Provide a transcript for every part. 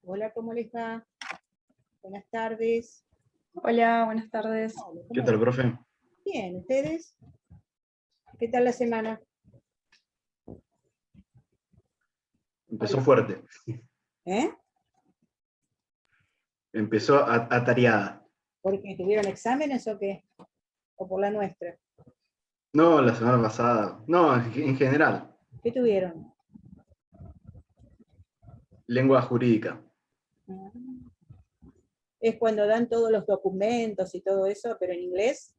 Hola, ¿cómo les va? Buenas tardes. Hola, buenas tardes. Hola, ¿cómo ¿Qué tal, va? profe? Bien, ¿ustedes? ¿Qué tal la semana? Empezó fuerte. ¿Eh? Empezó atareada. ¿Porque tuvieron exámenes o qué? ¿O por la nuestra? No, la semana pasada. No, en general. ¿Qué tuvieron? Lengua jurídica. Ah, es cuando dan todos los documentos y todo eso, pero en inglés.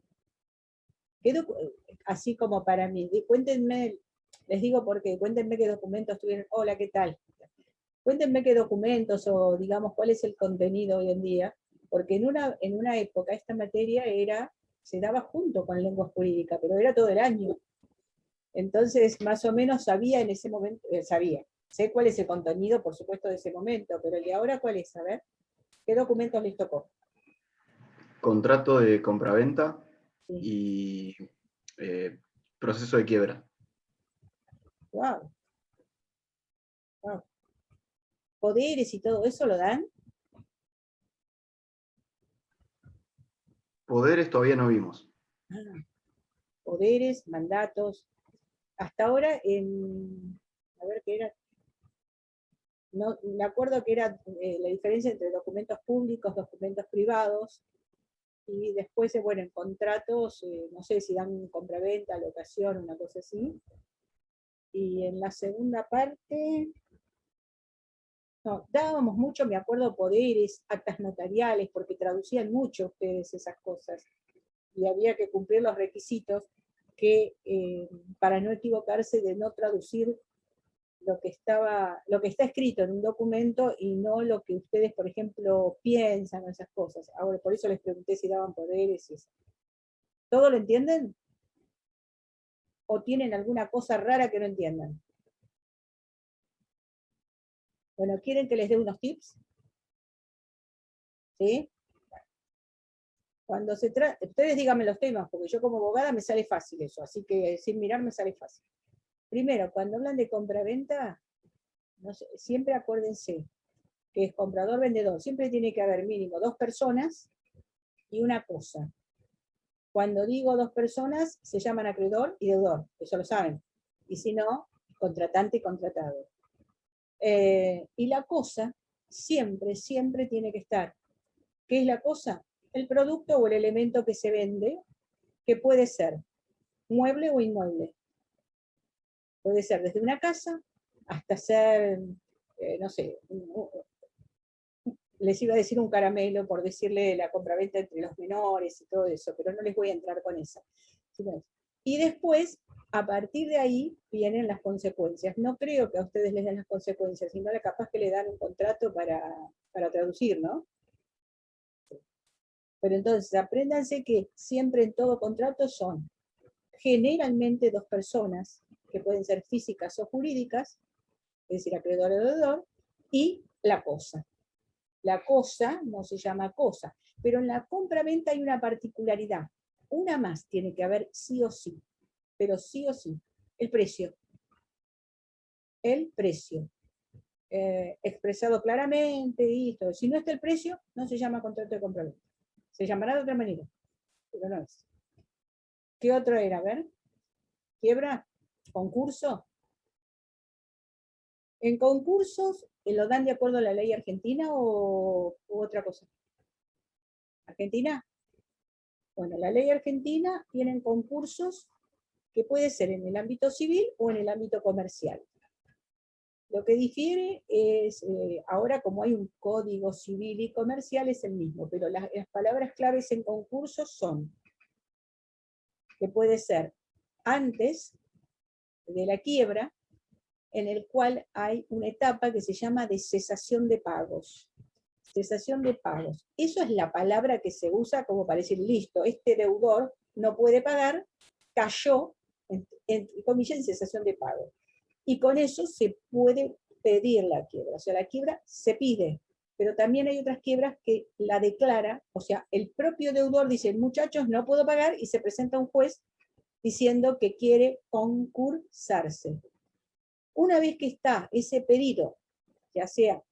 Así como para mí. Cuéntenme, les digo porque cuéntenme qué documentos tuvieron. Hola, ¿qué tal? Cuéntenme qué documentos o digamos cuál es el contenido hoy en día, porque en una época esta materia se daba junto con lengua jurídica, pero era todo el año. Entonces, más o menos sabía en ese momento, sé cuál es el contenido, por supuesto, de ese momento, pero el de ahora, ¿cuál es? A ver, ¿qué documentos les tocó? Contrato de compraventa Sí. y proceso de quiebra. Wow, wow. ¿Poderes y todo eso lo dan? Poderes todavía no vimos. Ah, poderes, mandatos. Hasta ahora, a ver qué era, no, me acuerdo que era la diferencia entre documentos públicos, documentos privados, y después, bueno, en contratos, no sé si dan compraventa, locación, una cosa así. Y en la segunda parte, no, dábamos mucho, me acuerdo, poderes, actas notariales, porque traducían mucho ustedes esas cosas. Y había que cumplir los requisitos que, para no equivocarse de no traducir lo que está escrito en un documento y no lo que ustedes, por ejemplo, piensan o esas cosas. Ahora, por eso les pregunté si daban poderes y eso. ¿Todo lo entienden? ¿O tienen alguna cosa rara que no entiendan? Bueno, ¿quieren que les dé unos tips? ¿Sí? Cuando se trata, ustedes díganme los temas, porque yo como abogada me sale fácil eso, así que sin mirar me sale fácil. Primero, cuando hablan de compraventa, no sé, siempre acuérdense que es comprador-vendedor, siempre tiene que haber mínimo 2 personas y una cosa. Cuando digo 2 personas, se llaman acreedor y deudor, eso lo saben. Y si no, contratante y contratado. Y la cosa siempre, siempre tiene que estar. ¿Qué es la cosa? El producto o el elemento que se vende, que puede ser mueble o inmueble. Puede ser desde una casa hasta ser, no sé, les iba a decir un caramelo por decirle la compraventa entre los menores y todo eso, pero no les voy a entrar con eso. Y después, a partir de ahí, vienen las consecuencias. No creo que a ustedes les den las consecuencias, sino capaz que le dan un contrato para traducir, ¿no? Pero entonces, apréndanse que siempre en todo contrato son generalmente 2 personas, que pueden ser físicas o jurídicas, es decir, acreedor o deudor, y la cosa. La cosa no se llama cosa, pero en la compra-venta hay una particularidad. Una más tiene que haber sí o sí, pero sí o sí. El precio. El precio. Expresado claramente y todo. Si no está el precio, no se llama contrato de compra-venta. Se llamará de otra manera, pero no es. ¿Qué otro era? A ver. ¿Quiebra? ¿Concurso? ¿En concursos lo dan de acuerdo a la ley argentina o u otra cosa? ¿Argentina? Bueno, la ley argentina tiene concursos que puede ser en el ámbito civil o en el ámbito comercial. Lo que difiere es, ahora como hay un código civil y comercial es el mismo, pero las palabras claves en concursos son que puede ser antes de la quiebra, en el cual hay una etapa que se llama de cesación de pagos. Cesación de pagos. Eso es la palabra que se usa como para decir, listo, este deudor no puede pagar, cayó, en comillas, en cesación de pago. Y con eso se puede pedir la quiebra. O sea, la quiebra se pide, pero también hay otras quiebras que la declara, o sea, el propio deudor dice, muchachos, no puedo pagar, y se presenta un juez diciendo que quiere concursarse. Una vez que está ese pedido, ya sea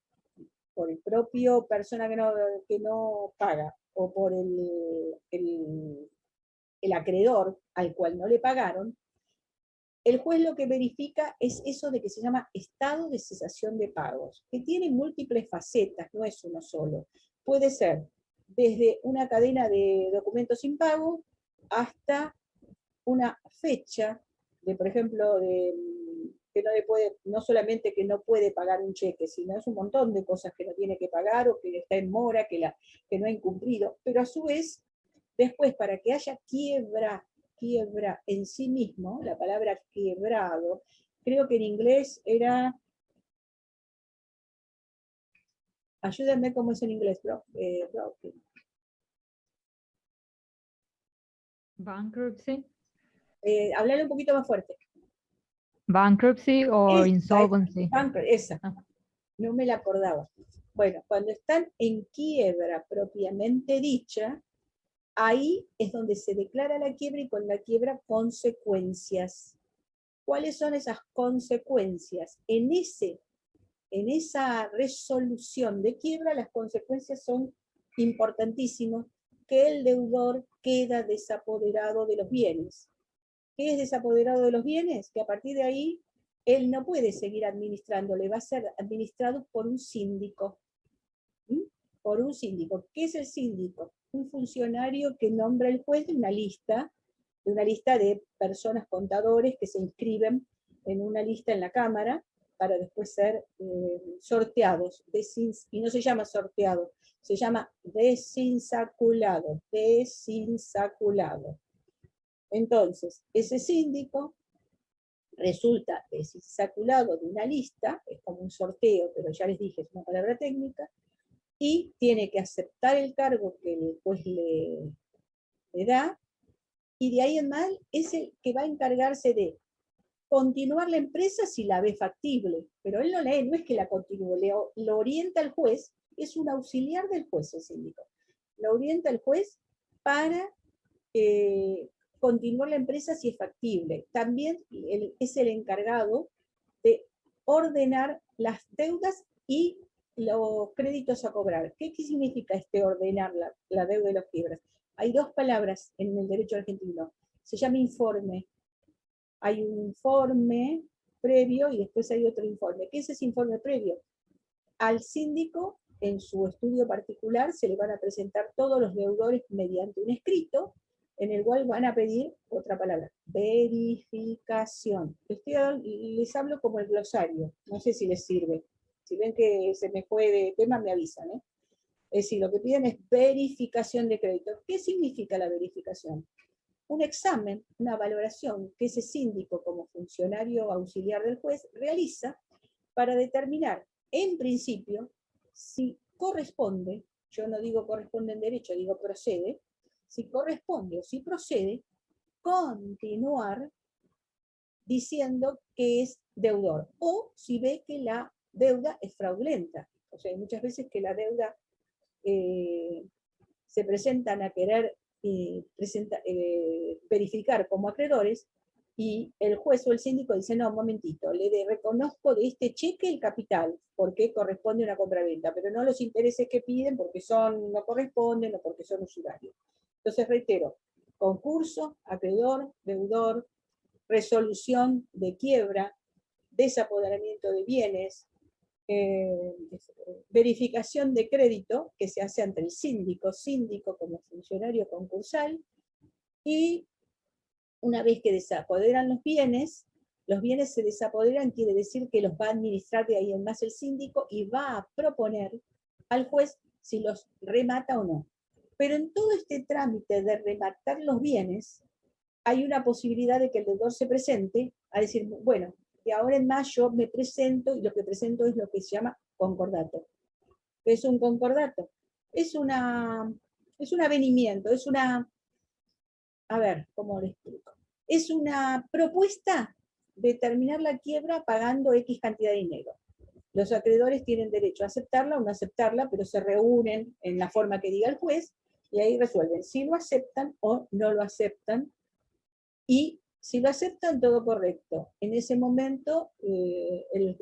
por el propio persona que no paga, o por el acreedor al cual no le pagaron, el juez lo que verifica es eso de que se llama estado de cesación de pagos, que tiene múltiples facetas, no es uno solo. Puede ser desde una cadena de documentos sin pago hasta una fecha de, por ejemplo, que no solamente que no puede pagar un cheque, sino es un montón de cosas que no tiene que pagar o que está en mora, que no ha incumplido. Pero a su vez, después, para que haya quiebra en sí mismo, la palabra quebrado, creo que en inglés era, ayúdenme cómo es en inglés, Bankruptcy. Hablale un poquito más fuerte. Bankruptcy o insolvency. Esa, Ah. no me la acordaba. Bueno, cuando están en quiebra propiamente dicha, ahí es donde se declara la quiebra y con la quiebra consecuencias. ¿Cuáles son esas consecuencias? En esa resolución de quiebra, las consecuencias son importantísimas, que el deudor queda desapoderado de los bienes. ¿Qué es desapoderado de los bienes? Que a partir de ahí él no puede seguir administrándole, va a ser administrado por un síndico. Por un síndico. ¿Qué es el síndico? Un funcionario que nombra el juez de una lista de personas contadores que se inscriben en una lista en la Cámara para después ser sorteados. Y no se llama sorteado, se llama desinsaculado. Desinsaculado. Entonces, ese síndico resulta desinsaculado de una lista, es como un sorteo, pero ya les dije, es una palabra técnica, y tiene que aceptar el cargo que el juez le da, y de ahí en más es el que va a encargarse de continuar la empresa si la ve factible, pero él no es que la continúe, lo orienta el juez, es un auxiliar del juez el síndico, lo orienta el juez para continuar la empresa si es factible. También es el encargado de ordenar las deudas y los créditos a cobrar. ¿Qué significa ordenar la deuda y los quiebras? Hay dos palabras en el derecho argentino. Se llama informe. Hay un informe previo y después hay otro informe. ¿Qué es ese informe previo? Al síndico, en su estudio particular, se le van a presentar todos los deudores mediante un escrito, en el cual van a pedir otra palabra, verificación. Les hablo como el glosario, no sé si les sirve. Si ven que se me fue de tema, me avisan. Es decir, lo que piden es verificación de crédito. ¿Qué significa la verificación? Un examen, una valoración que ese síndico, como funcionario auxiliar del juez, realiza para determinar, en principio, si corresponde, yo no digo corresponde en derecho, digo procede, si corresponde o si procede, continuar diciendo que es deudor, o si ve que la deuda es fraudulenta. O sea, hay muchas veces que la deuda se presentan a querer verificar como acreedores, y el juez o el síndico dice, no, un momentito, le reconozco de este cheque el capital, porque corresponde a una compraventa, pero no los intereses que piden porque no corresponden o porque son usurarios. Entonces, reitero, concurso, acreedor, deudor, resolución de quiebra, desapoderamiento de bienes, verificación de crédito que se hace ante el síndico como funcionario concursal, y una vez que desapoderan los bienes se desapoderan, quiere decir que los va a administrar de ahí en más el síndico y va a proponer al juez si los remata o no. Pero en todo este trámite de rematar los bienes, hay una posibilidad de que el deudor se presente a decir, bueno, de ahora en más yo me presento, y lo que presento es lo que se llama concordato. ¿Qué es un concordato? Es un avenimiento, a ver, ¿cómo le explico? Es una propuesta de terminar la quiebra pagando X cantidad de dinero. Los acreedores tienen derecho a aceptarla o no aceptarla, pero se reúnen en la forma que diga el juez y ahí resuelven si lo aceptan o no lo aceptan, y Si lo aceptan, todo correcto. En ese momento, el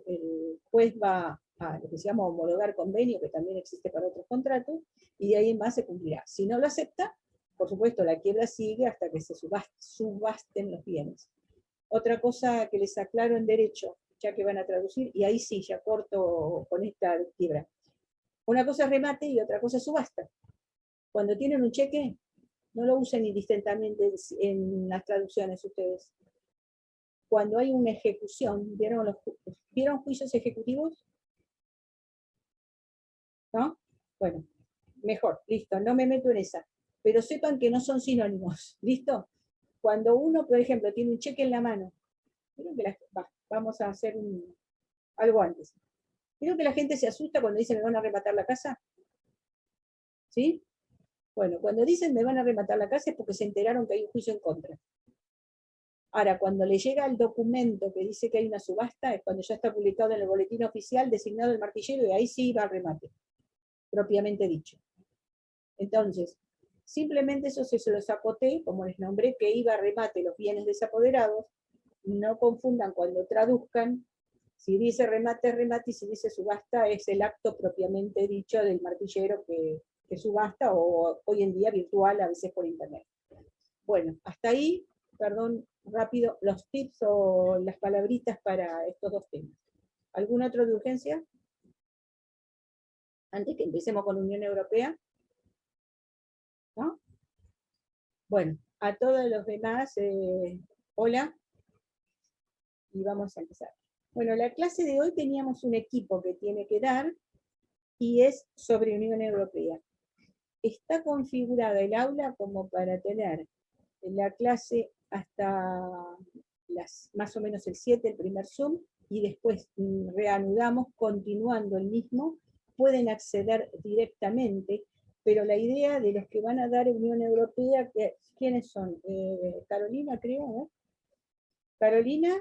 juez va a lo que se llama homologar convenio, que también existe para otros contratos, y de ahí en más se cumplirá. Si no lo acepta, por supuesto, la quiebra sigue hasta que se subasten los bienes. Otra cosa que les aclaro en derecho, ya que van a traducir, y ahí sí, ya corto con esta quiebra. Una cosa es remate y otra cosa es subasta. Cuando tienen un cheque, no lo usen indistintamente en las traducciones ustedes. Cuando hay una ejecución, ¿vieron juicios ejecutivos? ¿No? Bueno, mejor, listo, no me meto en esa. Pero sepan que no son sinónimos, ¿listo? Cuando uno, por ejemplo, tiene un cheque en la mano, vamos a hacer algo antes. ¿Vieron que la gente se asusta cuando dicen me van a rematar la casa? ¿Sí? Bueno, cuando dicen me van a rematar la casa es porque se enteraron que hay un juicio en contra. Ahora, cuando le llega el documento que dice que hay una subasta, es cuando ya está publicado en el boletín oficial, designado el martillero, y ahí sí va al remate, propiamente dicho. Entonces, simplemente eso se los acoté, como les nombré, que iba a remate los bienes desapoderados. No confundan cuando traduzcan, si dice remate, es remate, y si dice subasta, es el acto propiamente dicho del martillero que subasta, o hoy en día virtual, a veces por internet. Bueno, hasta ahí, perdón, rápido, los tips o las palabritas para estos dos temas. ¿Alguna otra de urgencia? Antes que empecemos con la Unión Europea. ¿No? Bueno, a todos los demás, hola, y vamos a empezar. Bueno, la clase de hoy teníamos un equipo que tiene que dar, y es sobre Unión Europea. Está configurada el aula como para tener la clase hasta más o menos el 7, el primer Zoom, y después reanudamos continuando el mismo. Pueden acceder directamente, pero la idea de los que van a dar Unión Europea, ¿quiénes son? Carolina, creo, ¿no? Carolina,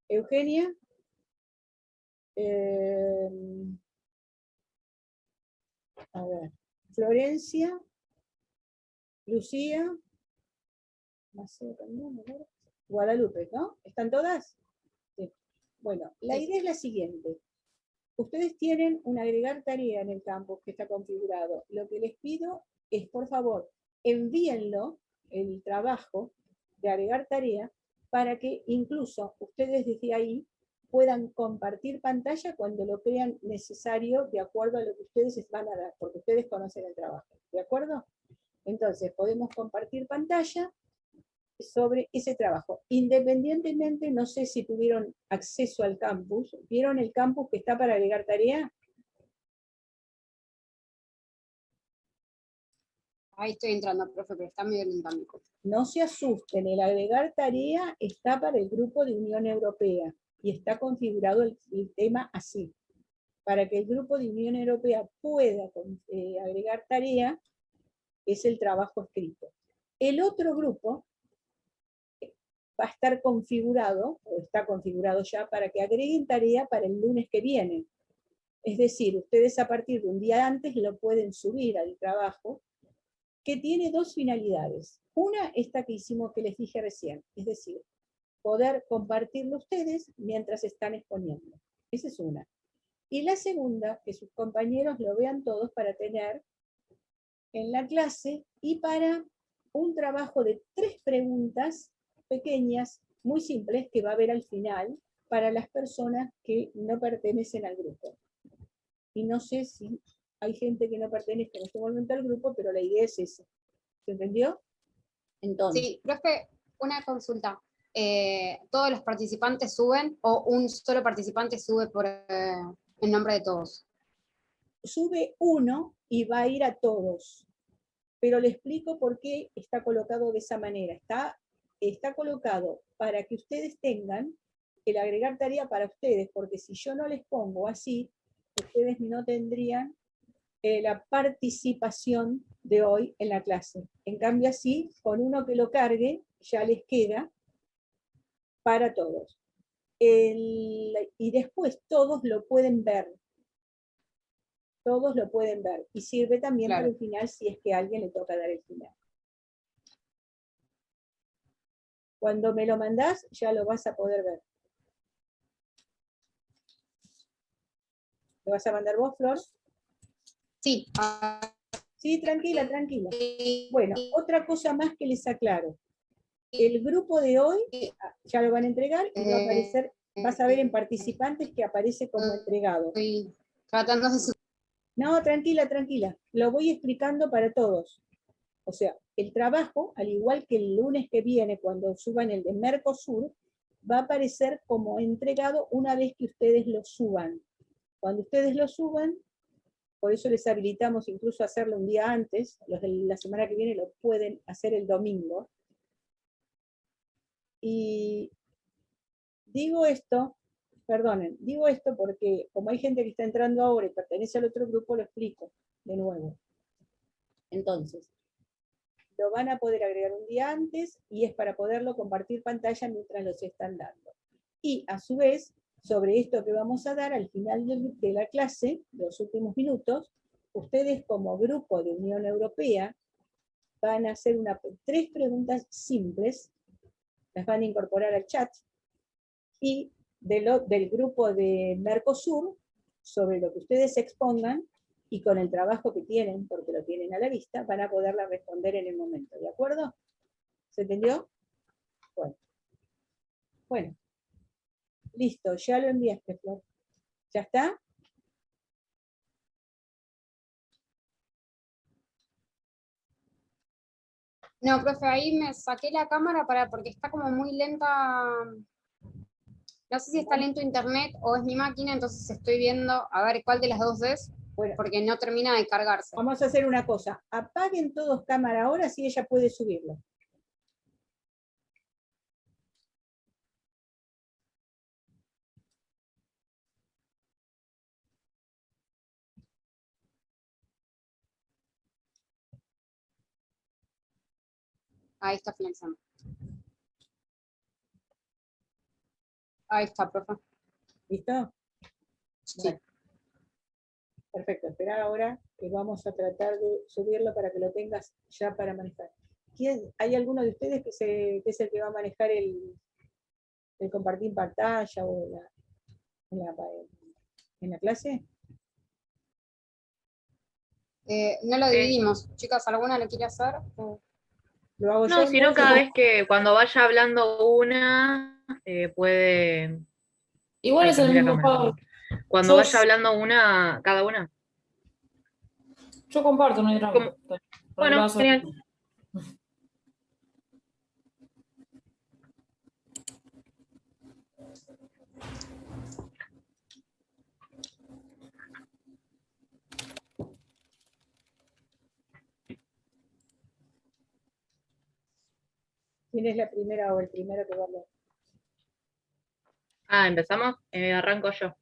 Eugenia, a ver, Florencia, Lucía, Guadalupe, ¿no? ¿Están todas? Sí. Bueno, la idea es la siguiente. Ustedes tienen un agregar tarea en el campus que está configurado. Lo que les pido es, por favor, envíenlo, el trabajo de agregar tarea, para que incluso ustedes desde ahí puedan compartir pantalla cuando lo crean necesario, de acuerdo a lo que ustedes van a dar, porque ustedes conocen el trabajo. ¿De acuerdo? Entonces, podemos compartir pantalla sobre ese trabajo. Independientemente, no sé si tuvieron acceso al campus. ¿Vieron el campus que está para agregar tarea? Ahí estoy entrando, profe, pero está medio lento mi cosa. No se asusten, el agregar tarea está para el grupo de Unión Europea y está configurado el tema así. Para que el grupo de Unión Europea pueda agregar tarea, es el trabajo escrito. El otro grupo va a estar configurado, o está configurado ya, para que agreguen tarea para el lunes que viene. Es decir, ustedes a partir de un día antes lo pueden subir al trabajo, que tiene dos finalidades. Una, esta que hicimos, que les dije recién, es decir, poder compartirlo ustedes mientras están exponiendo. Esa es una. Y la segunda, que sus compañeros lo vean todos para tener en la clase, y para un trabajo de 3 preguntas pequeñas, muy simples, que va a haber al final, para las personas que no pertenecen al grupo. Y no sé si hay gente que no pertenece en este momento al grupo, pero la idea es esa. ¿Se entendió? Entonces, Sí, profe, una consulta. ¿Todos los participantes suben o un solo participante sube por en nombre de todos? sube uno y va a ir a todos. Pero le explico por qué está colocado de esa manera. Está colocado para que ustedes tengan el agregar tarea para ustedes, porque si yo no les pongo así, ustedes no tendrían la participación de hoy en la clase. En cambio así, con uno que lo cargue, ya les queda para todos. Y después todos lo pueden ver. Todos lo pueden ver. Y sirve también Claro. para el final, si es que a alguien le toca dar el final. Cuando me lo mandás, ya lo vas a poder ver. ¿Lo vas a mandar vos, Flor? Sí. Sí, tranquila, tranquila. Bueno, otra cosa más que les aclaro. El grupo de hoy, ya lo van a entregar y va a aparecer, vas a ver en participantes que aparece como entregado. Estoy tratando de... No, tranquila, tranquila. Lo voy explicando para todos. O sea, el trabajo, al igual que el lunes que viene, cuando suban el de Mercosur, va a aparecer como entregado una vez que ustedes lo suban. Cuando ustedes lo suban, por eso les habilitamos incluso a hacerlo un día antes, los de la semana que viene lo pueden hacer el domingo. Y digo esto, perdonen, digo esto porque como hay gente que está entrando ahora y pertenece al otro grupo, lo explico de nuevo. Entonces, lo van a poder agregar un día antes y es para poderlo compartir pantalla mientras los están dando. Y a su vez, sobre esto que vamos a dar al final de la clase, los últimos minutos, ustedes como grupo de Unión Europea van a hacer 3 preguntas simples, las van a incorporar al chat, y del grupo de Mercosur, sobre lo que ustedes expongan, y con el trabajo que tienen, porque lo tienen a la vista, van a poderla responder en el momento, ¿de acuerdo? ¿Se entendió? Bueno, listo, ya lo enviaste, Flor. ¿Ya está? No, profe, ahí me saqué la cámara porque está como muy lenta. No sé si está lento internet o es mi máquina, entonces estoy viendo a ver cuál de las dos es, Bueno, porque no termina de cargarse. vamos a hacer una cosa. Apaguen todos cámara ahora, si ella puede subirlo. Ahí está finalizando. Ahí está, profe. ¿Listo? Sí. Bueno, perfecto. Espera ahora que vamos a tratar de subirlo para que lo tengas ya para manejar. ¿Hay alguno de ustedes que es el que va a manejar el compartir pantalla o en la clase? No lo dividimos. Chicas, ¿alguna lo quiere hacer? Lo hago yo. No, sino entonces. cada vez que cuando vaya hablando una, puede... Igual Ay, es el cambié la mismo cámara, pago. perdón. Cuando Yo- vaya hablando una, cada una. Yo comparto, no hay drama. Como- Para que Bueno, lo hagas genial. solo. ¿Quién es la primera o el primero que va a hablar? Ah, empezamos. Arranco yo.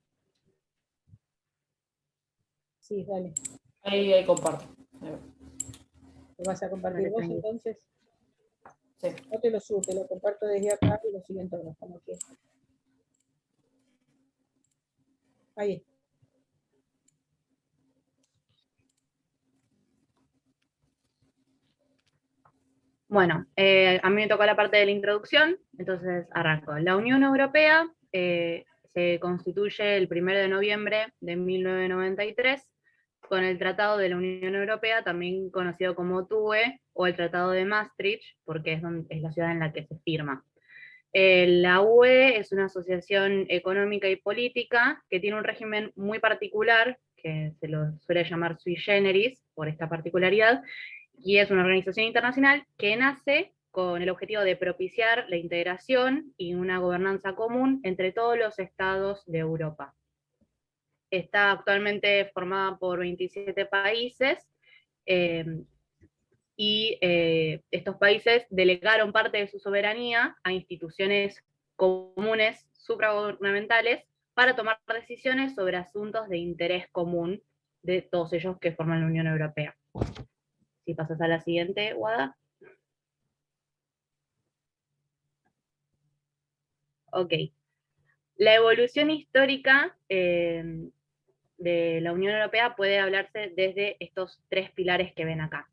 Sí, dale. Ahí comparto. Ahí va. ¿Lo vas a compartir Dale, vos tranqui. entonces? Sí. No te lo subo, te lo comparto desde acá y lo siguen todos, como quieras. Ahí está. Bueno, a mí me tocó la parte de la introducción, entonces arranco. La Unión Europea se constituye el 1 de noviembre de 1993 con el Tratado de la Unión Europea, también conocido como TUE, o el Tratado de Maastricht, porque es la ciudad en la que se firma. La UE es una asociación económica y política que tiene un régimen muy particular, que se lo suele llamar sui generis, por esta particularidad, y es una organización internacional que nace con el objetivo de propiciar la integración y una gobernanza común entre todos los estados de Europa. Está actualmente formada por 27 países y estos países delegaron parte de su soberanía a instituciones comunes supragubernamentales para tomar decisiones sobre asuntos de interés común de todos ellos que forman la Unión Europea. Si pasas a la siguiente, Wada. Ok. La evolución histórica de la Unión Europea puede hablarse desde estos 3 pilares que ven acá.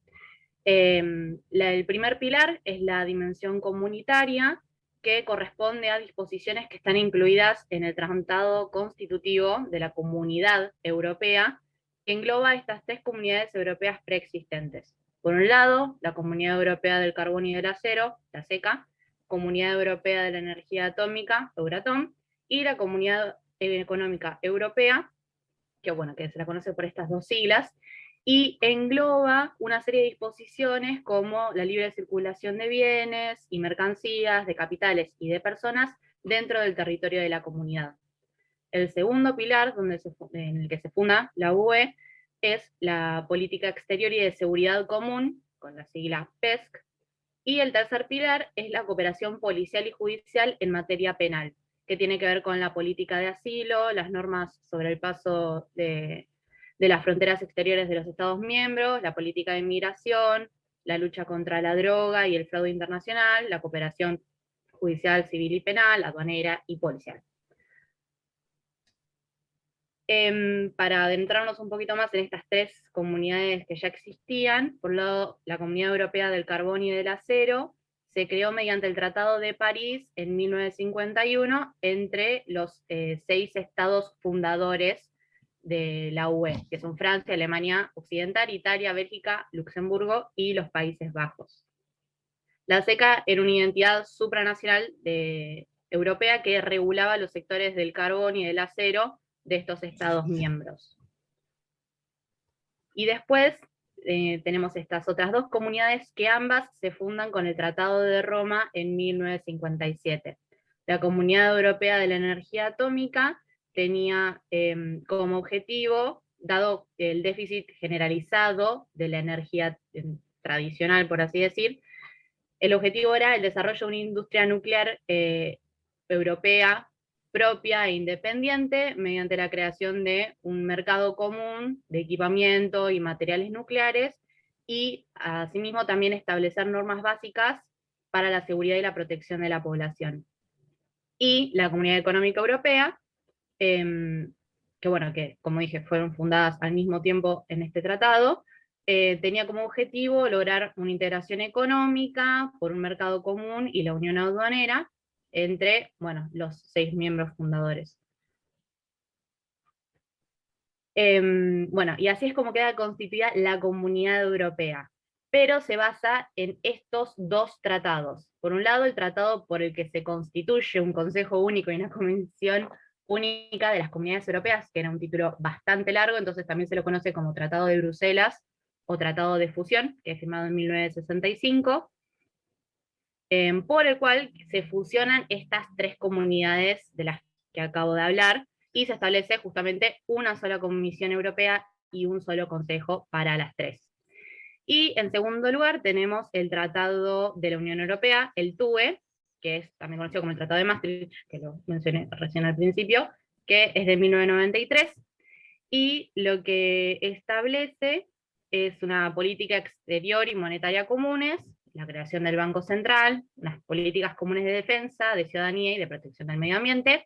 El primer pilar es la dimensión comunitaria, que corresponde a disposiciones que están incluidas en el Tratado Constitutivo de la Comunidad Europea, que engloba estas 3 comunidades europeas preexistentes. Por un lado, la Comunidad Europea del Carbón y del Acero, la CECA, Comunidad Europea de la Energía Atómica, Euratom, y la Comunidad Económica Europea, que bueno, que se la conoce por estas 2 siglas, y engloba una serie de disposiciones como la libre circulación de bienes y mercancías, de capitales y de personas dentro del territorio de la comunidad. El segundo pilar en el que se funda la UE es la política exterior y de seguridad común, con la sigla PESC, y el tercer pilar es la cooperación policial y judicial en materia penal, que tiene que ver con la política de asilo, las normas sobre el paso de las fronteras exteriores de los Estados miembros, la política de inmigración, la lucha contra la droga y el fraude internacional, la cooperación judicial, civil y penal, aduanera y policial. Para adentrarnos un poquito más en estas 3 comunidades que ya existían, por un lado, la Comunidad Europea del Carbón y del Acero se creó mediante el Tratado de París en 1951 entre los 6 estados fundadores de la UE, que son Francia, Alemania Occidental, Italia, Bélgica, Luxemburgo y los Países Bajos. La CECA era una identidad supranacional europea que regulaba los sectores del carbón y del acero de estos estados miembros. Y después tenemos estas otras 2 comunidades que ambas se fundan con el Tratado de Roma en 1957. La Comunidad Europea de la Energía Atómica tenía como objetivo, dado el déficit generalizado de la energía tradicional, por así decir, el objetivo era el desarrollo de una industria nuclear europea propia e independiente mediante la creación de un mercado común de equipamiento y materiales nucleares, y asimismo también establecer normas básicas para la seguridad y la protección de la población. Y la Comunidad Económica Europea, que como dije, fueron fundadas al mismo tiempo en este tratado, tenía como objetivo lograr una integración económica por un mercado común y la unión aduanera entre los 6 miembros fundadores. Y así es como queda constituida la Comunidad Europea, pero se basa en estos 2 tratados. Por un lado, el tratado por el que se constituye un Consejo Único y una Convención Única de las Comunidades Europeas, que era un título bastante largo, entonces también se lo conoce como Tratado de Bruselas o Tratado de Fusión, que es firmado en 1965, por el cual se fusionan estas 3 comunidades de las que acabo de hablar, y se establece justamente una sola Comisión Europea y un solo Consejo para las 3. Y en segundo lugar tenemos el Tratado de la Unión Europea, el TUE, que es también conocido como el Tratado de Maastricht, que lo mencioné recién al principio, que es de 1993, y lo que establece es una política exterior y monetaria comunes, la creación del Banco Central, unas políticas comunes de defensa, de ciudadanía y de protección del medio ambiente,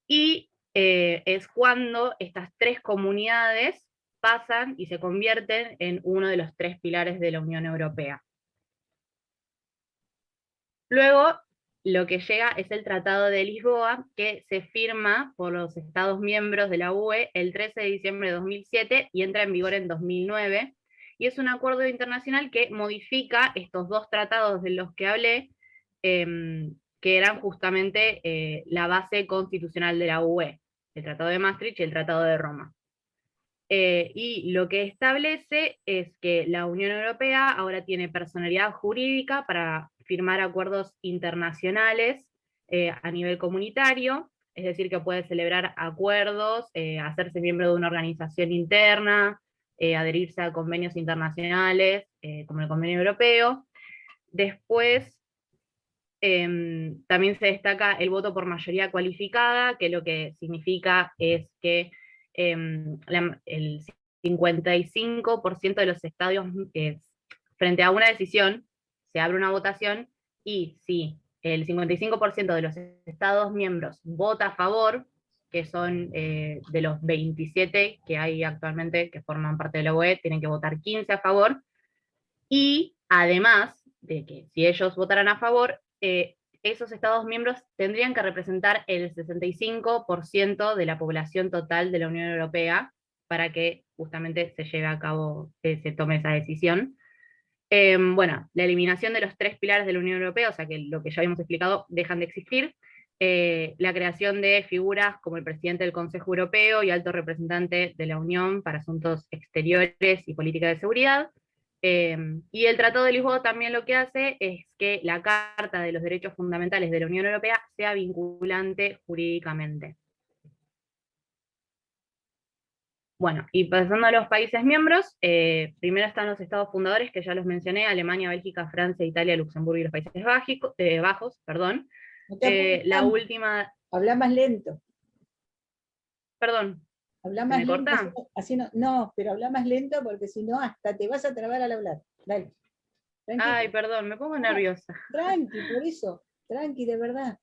y es cuando estas 3 comunidades pasan y se convierten en uno de los 3 pilares de la Unión Europea. Luego, lo que llega es el Tratado de Lisboa, que se firma por los Estados miembros de la UE el 13 de diciembre de 2007 y entra en vigor en 2009, y es un acuerdo internacional que modifica estos 2 tratados de los que hablé, que eran justamente la base constitucional de la UE, el Tratado de Maastricht y el Tratado de Roma. Y lo que establece es que la Unión Europea ahora tiene personalidad jurídica para firmar acuerdos internacionales a nivel comunitario, es decir, que puede celebrar acuerdos, hacerse miembro de una organización interna, adherirse a convenios internacionales, como el Convenio Europeo. Después, también se destaca el voto por mayoría cualificada, que lo que significa es que el 55% de los estados, frente a una decisión, se abre una votación, y si el 55% de los estados miembros vota a favor, que son de los 27 que hay actualmente que forman parte de la UE, tienen que votar 15 a favor, y además de que si ellos votaran a favor, esos Estados miembros tendrían que representar el 65% de la población total de la Unión Europea para que justamente se lleve a cabo, se tome esa decisión. Bueno, la eliminación de los 3 pilares de la Unión Europea, o sea que lo que ya habíamos explicado, dejan de existir. La creación de figuras como el presidente del Consejo Europeo y alto representante de la Unión para asuntos exteriores y política de seguridad. Y el Tratado de Lisboa también lo que hace es que la Carta de los Derechos Fundamentales de la Unión Europea sea vinculante jurídicamente. Bueno, y pasando a los países miembros, primero están los estados fundadores, que ya los mencioné: Alemania, Bélgica, Francia, Italia, Luxemburgo y los Países Bajos, perdón. No te apures La tanto, última, habla más lento. perdón, Habla ¿se más me lento, corta? así no, pero habla más lento porque si no hasta te vas a trabar al hablar. Dale. Tranqui, Ay, perdón, me pongo nerviosa. tranqui, por eso, tranqui, de verdad.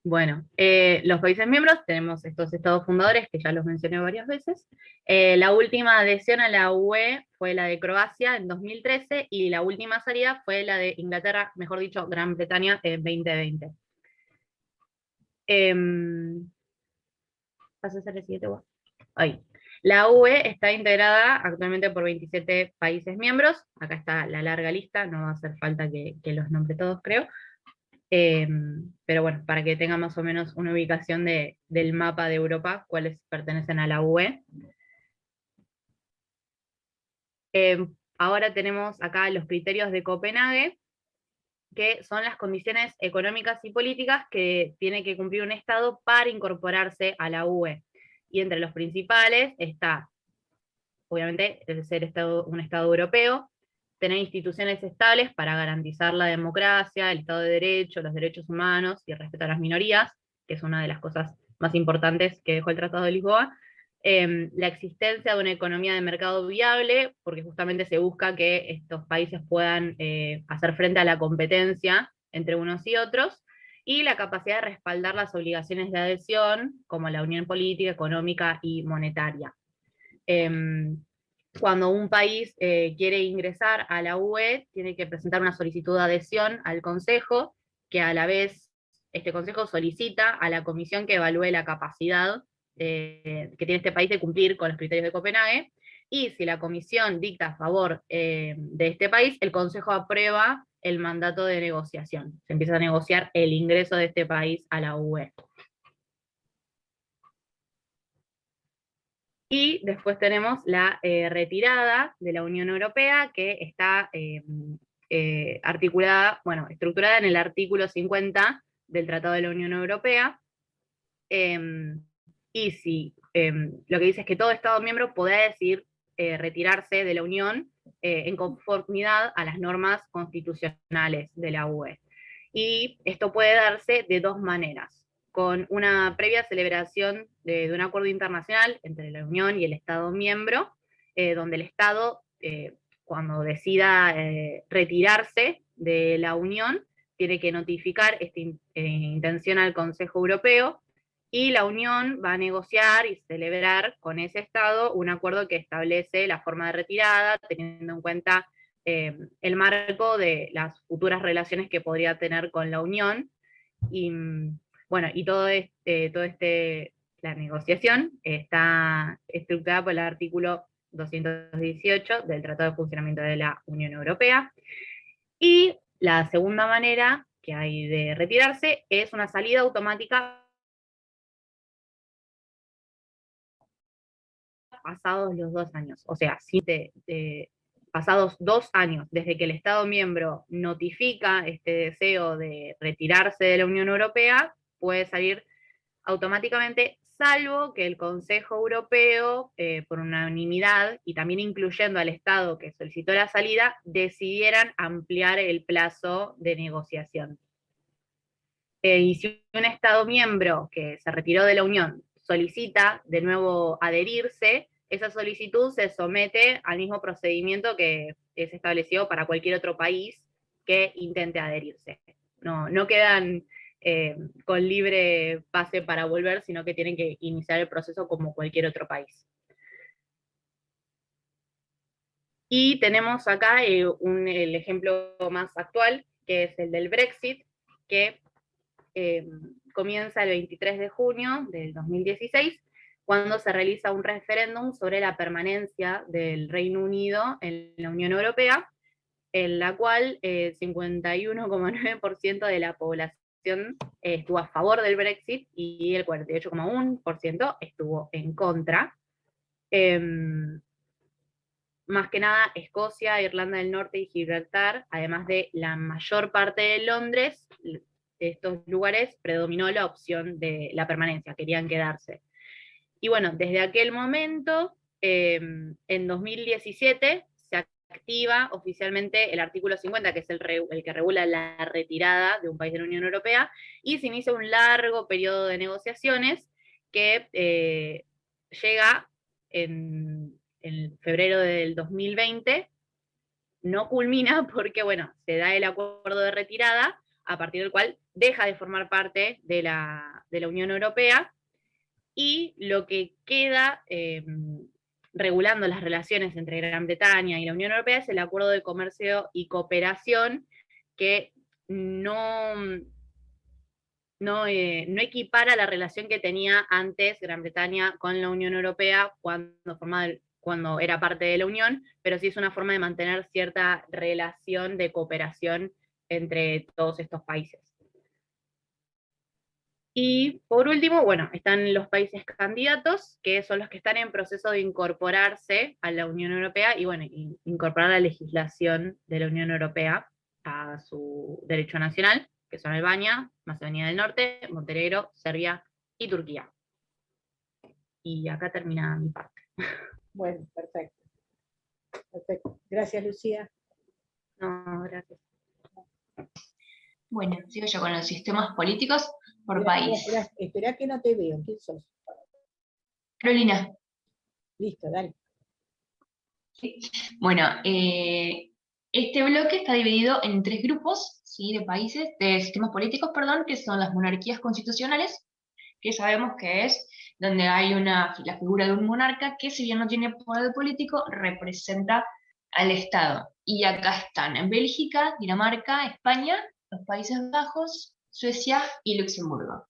Bueno, los países miembros, tenemos estos estados fundadores, que ya los mencioné varias veces. La última adhesión a la UE fue la de Croacia en 2013, y la última salida fue la de Inglaterra, mejor dicho, Gran Bretaña, en 2020. ¿Vas a hacer el siguiente? Ahí. La UE está integrada actualmente por 27 países miembros. Acá está la larga lista, no va a hacer falta que los nombre todos, creo. Pero bueno, para que tenga más o menos una ubicación del mapa de Europa, cuáles pertenecen a la UE. Ahora tenemos acá los criterios de Copenhague, que son las condiciones económicas y políticas que tiene que cumplir un Estado para incorporarse a la UE. Y entre los principales está, obviamente, el ser un Estado europeo, tener instituciones estables para garantizar la democracia, el Estado de Derecho, los derechos humanos y el respeto a las minorías, que es una de las cosas más importantes que dejó el Tratado de Lisboa. La existencia de una economía de mercado viable, porque justamente se busca que estos países puedan hacer frente a la competencia entre unos y otros, y la capacidad de respaldar las obligaciones de adhesión, como la unión política, económica y monetaria. Cuando un país quiere ingresar a la UE, tiene que presentar una solicitud de adhesión al Consejo, que a la vez este Consejo solicita a la Comisión que evalúe la capacidad que tiene este país de cumplir con los criterios de Copenhague, y si la Comisión dicta a favor de este país, el Consejo aprueba el mandato de negociación. Se empieza a negociar el ingreso de este país a la UE. Y después tenemos la retirada de la Unión Europea, que está articulada, bueno, estructurada en el artículo 50 del Tratado de la Unión Europea. Y si lo que dice es que todo Estado miembro podrá decidir retirarse de la Unión en conformidad a las normas constitucionales de la UE. Y esto puede darse de 2 maneras: con una previa celebración de un acuerdo internacional entre la Unión y el Estado miembro, donde el Estado, cuando decida retirarse de la Unión, tiene que notificar esta intención al Consejo Europeo, y la Unión va a negociar y celebrar con ese Estado un acuerdo que establece la forma de retirada, teniendo en cuenta el marco de las futuras relaciones que podría tener con la Unión. Y bueno, y la negociación está estructurada por el artículo 218 del Tratado de Funcionamiento de la Unión Europea. Y la segunda manera que hay de retirarse es una salida automática pasados los 2 años. O sea, si pasados 2 años desde que el Estado miembro notifica este deseo de retirarse de la Unión Europea, puede salir automáticamente, salvo que el Consejo Europeo, por unanimidad, y también incluyendo al Estado que solicitó la salida, decidieran ampliar el plazo de negociación. Y si un Estado miembro que se retiró de la Unión solicita de nuevo adherirse, esa solicitud se somete al mismo procedimiento que es establecido para cualquier otro país que intente adherirse. No quedan con libre pase para volver, sino que tienen que iniciar el proceso como cualquier otro país. Y tenemos acá el ejemplo más actual, que es el del Brexit, que comienza el 23 de junio del 2016, cuando se realiza un referéndum sobre la permanencia del Reino Unido en la Unión Europea, en la cual 51,9% de la población estuvo a favor del Brexit y el 48,1% estuvo en contra. Más que nada Escocia, Irlanda del Norte y Gibraltar, además de la mayor parte de Londres, de estos lugares predominó la opción de la permanencia, querían quedarse. Y bueno, desde aquel momento, en 2017, se activa oficialmente el artículo 50, que es el que regula la retirada de un país de la Unión Europea, y se inicia un largo periodo de negociaciones que llega en febrero del 2020, no culmina porque, bueno, se da el acuerdo de retirada, a partir del cual deja de formar parte de la Unión Europea, y lo que queda regulando las relaciones entre Gran Bretaña y la Unión Europea es el Acuerdo de Comercio y Cooperación, que no equipara la relación que tenía antes Gran Bretaña con la Unión Europea cuando era parte de la Unión, pero sí es una forma de mantener cierta relación de cooperación entre todos estos países. Y por último, bueno, están los países candidatos, que son los que están en proceso de incorporarse a la Unión Europea y, bueno, incorporar la legislación de la Unión Europea a su derecho nacional, que son Albania, Macedonia del Norte, Montenegro, Serbia y Turquía. Y acá termina mi parte. Bueno, perfecto. Perfecto. Gracias, Lucía. No, gracias. Bueno, sigo yo con los sistemas políticos por país. Espera que no te veo. ¿Quién sos? Carolina. Listo, dale. Sí. Bueno, este bloque está dividido en 3 grupos, ¿sí? De sistemas políticos, perdón, que son las monarquías constitucionales, que sabemos que es donde hay la figura de un monarca que, si bien no tiene poder político, representa al Estado. Y acá están en Bélgica, Dinamarca, España, los Países Bajos, Suecia y Luxemburgo.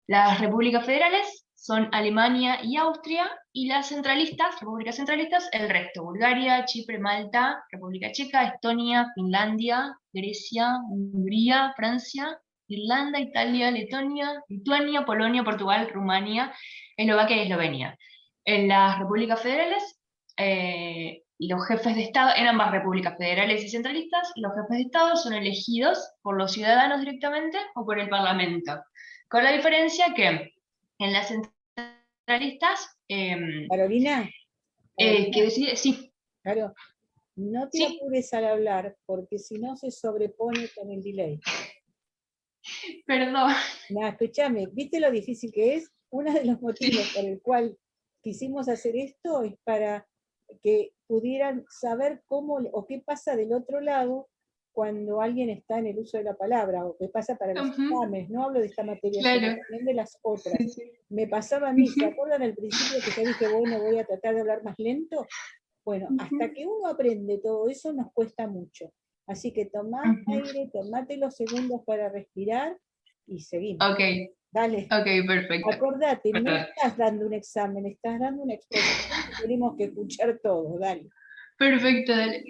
Las repúblicas federales son Alemania y Austria, y las repúblicas centralistas, el resto: Bulgaria, Chipre, Malta, República Checa, Estonia, Finlandia, Grecia, Hungría, Francia, Irlanda, Italia, Letonia, Lituania, Polonia, Portugal, Rumania, Eslovaquia y Eslovenia. En las repúblicas federales, los jefes de Estado, en ambas repúblicas federales y centralistas, los jefes de Estado son elegidos por los ciudadanos directamente o por el Parlamento. Con la diferencia que en las centralistas, Carolina. que decide, sí. Claro, no te apures al hablar, porque si no se sobrepone con el delay. Perdón. No, escúchame, ¿viste lo difícil que es? Uno de los motivos por el cual quisimos hacer esto es para que pudieran saber cómo o qué pasa del otro lado cuando alguien está en el uso de la palabra, o qué pasa para los exámenes. No hablo de esta materia, sino también de las otras. Me pasaba a mí, ¿se acuerdan al principio que ya dije, bueno, voy a tratar de hablar más lento? Bueno, hasta que uno aprende todo eso nos cuesta mucho. Así que tomá aire, tomate los segundos para respirar y seguimos. Ok. Dale. Ok, perfecto. Acordate, no estás dando un examen, estás dando una exposición que tenemos que escuchar todo. Dale. Perfecto, dale.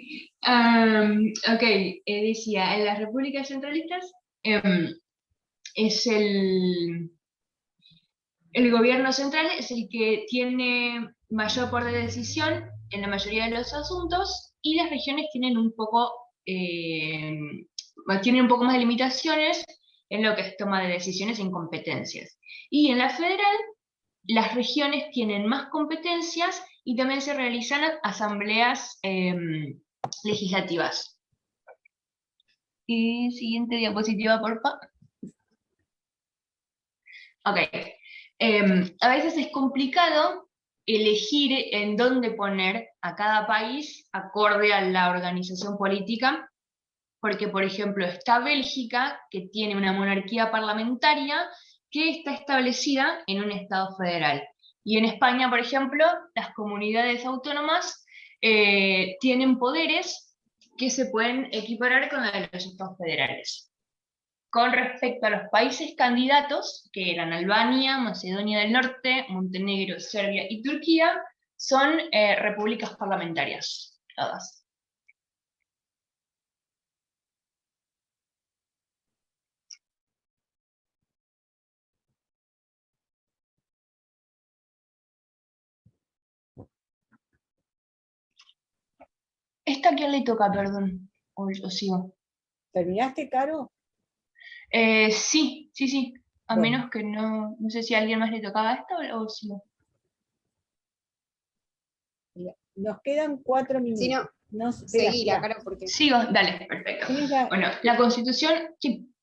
Ok, decía, en las repúblicas centralistas es el gobierno central, es el que tiene mayor poder de decisión en la mayoría de los asuntos, y las regiones tienen un poco más de limitaciones en lo que es toma de decisiones en competencias. Y en la federal, las regiones tienen más competencias y también se realizan asambleas legislativas. Y siguiente diapositiva, por favor. Ok. A veces es complicado elegir en dónde poner a cada país acorde a la organización política, porque, por ejemplo, está Bélgica, que tiene una monarquía parlamentaria que está establecida en un Estado federal. Y en España, por ejemplo, las comunidades autónomas tienen poderes que se pueden equiparar con los de los Estados federales. con respecto a los países candidatos, que eran Albania, Macedonia del Norte, Montenegro, Serbia y Turquía, son repúblicas parlamentarias, todas. ¿Esta a quién le toca, perdón? ¿O sigo? ¿Terminaste, Caro? Sí. A Bueno. menos que no sé si a alguien más le tocaba esta o sigo. Mira, nos quedan 4 minutos. Si no, No, espera, seguí, espera. Caro, porque... Sigo, dale, perfecto. Tenés la- Bueno, la Constitución, sí.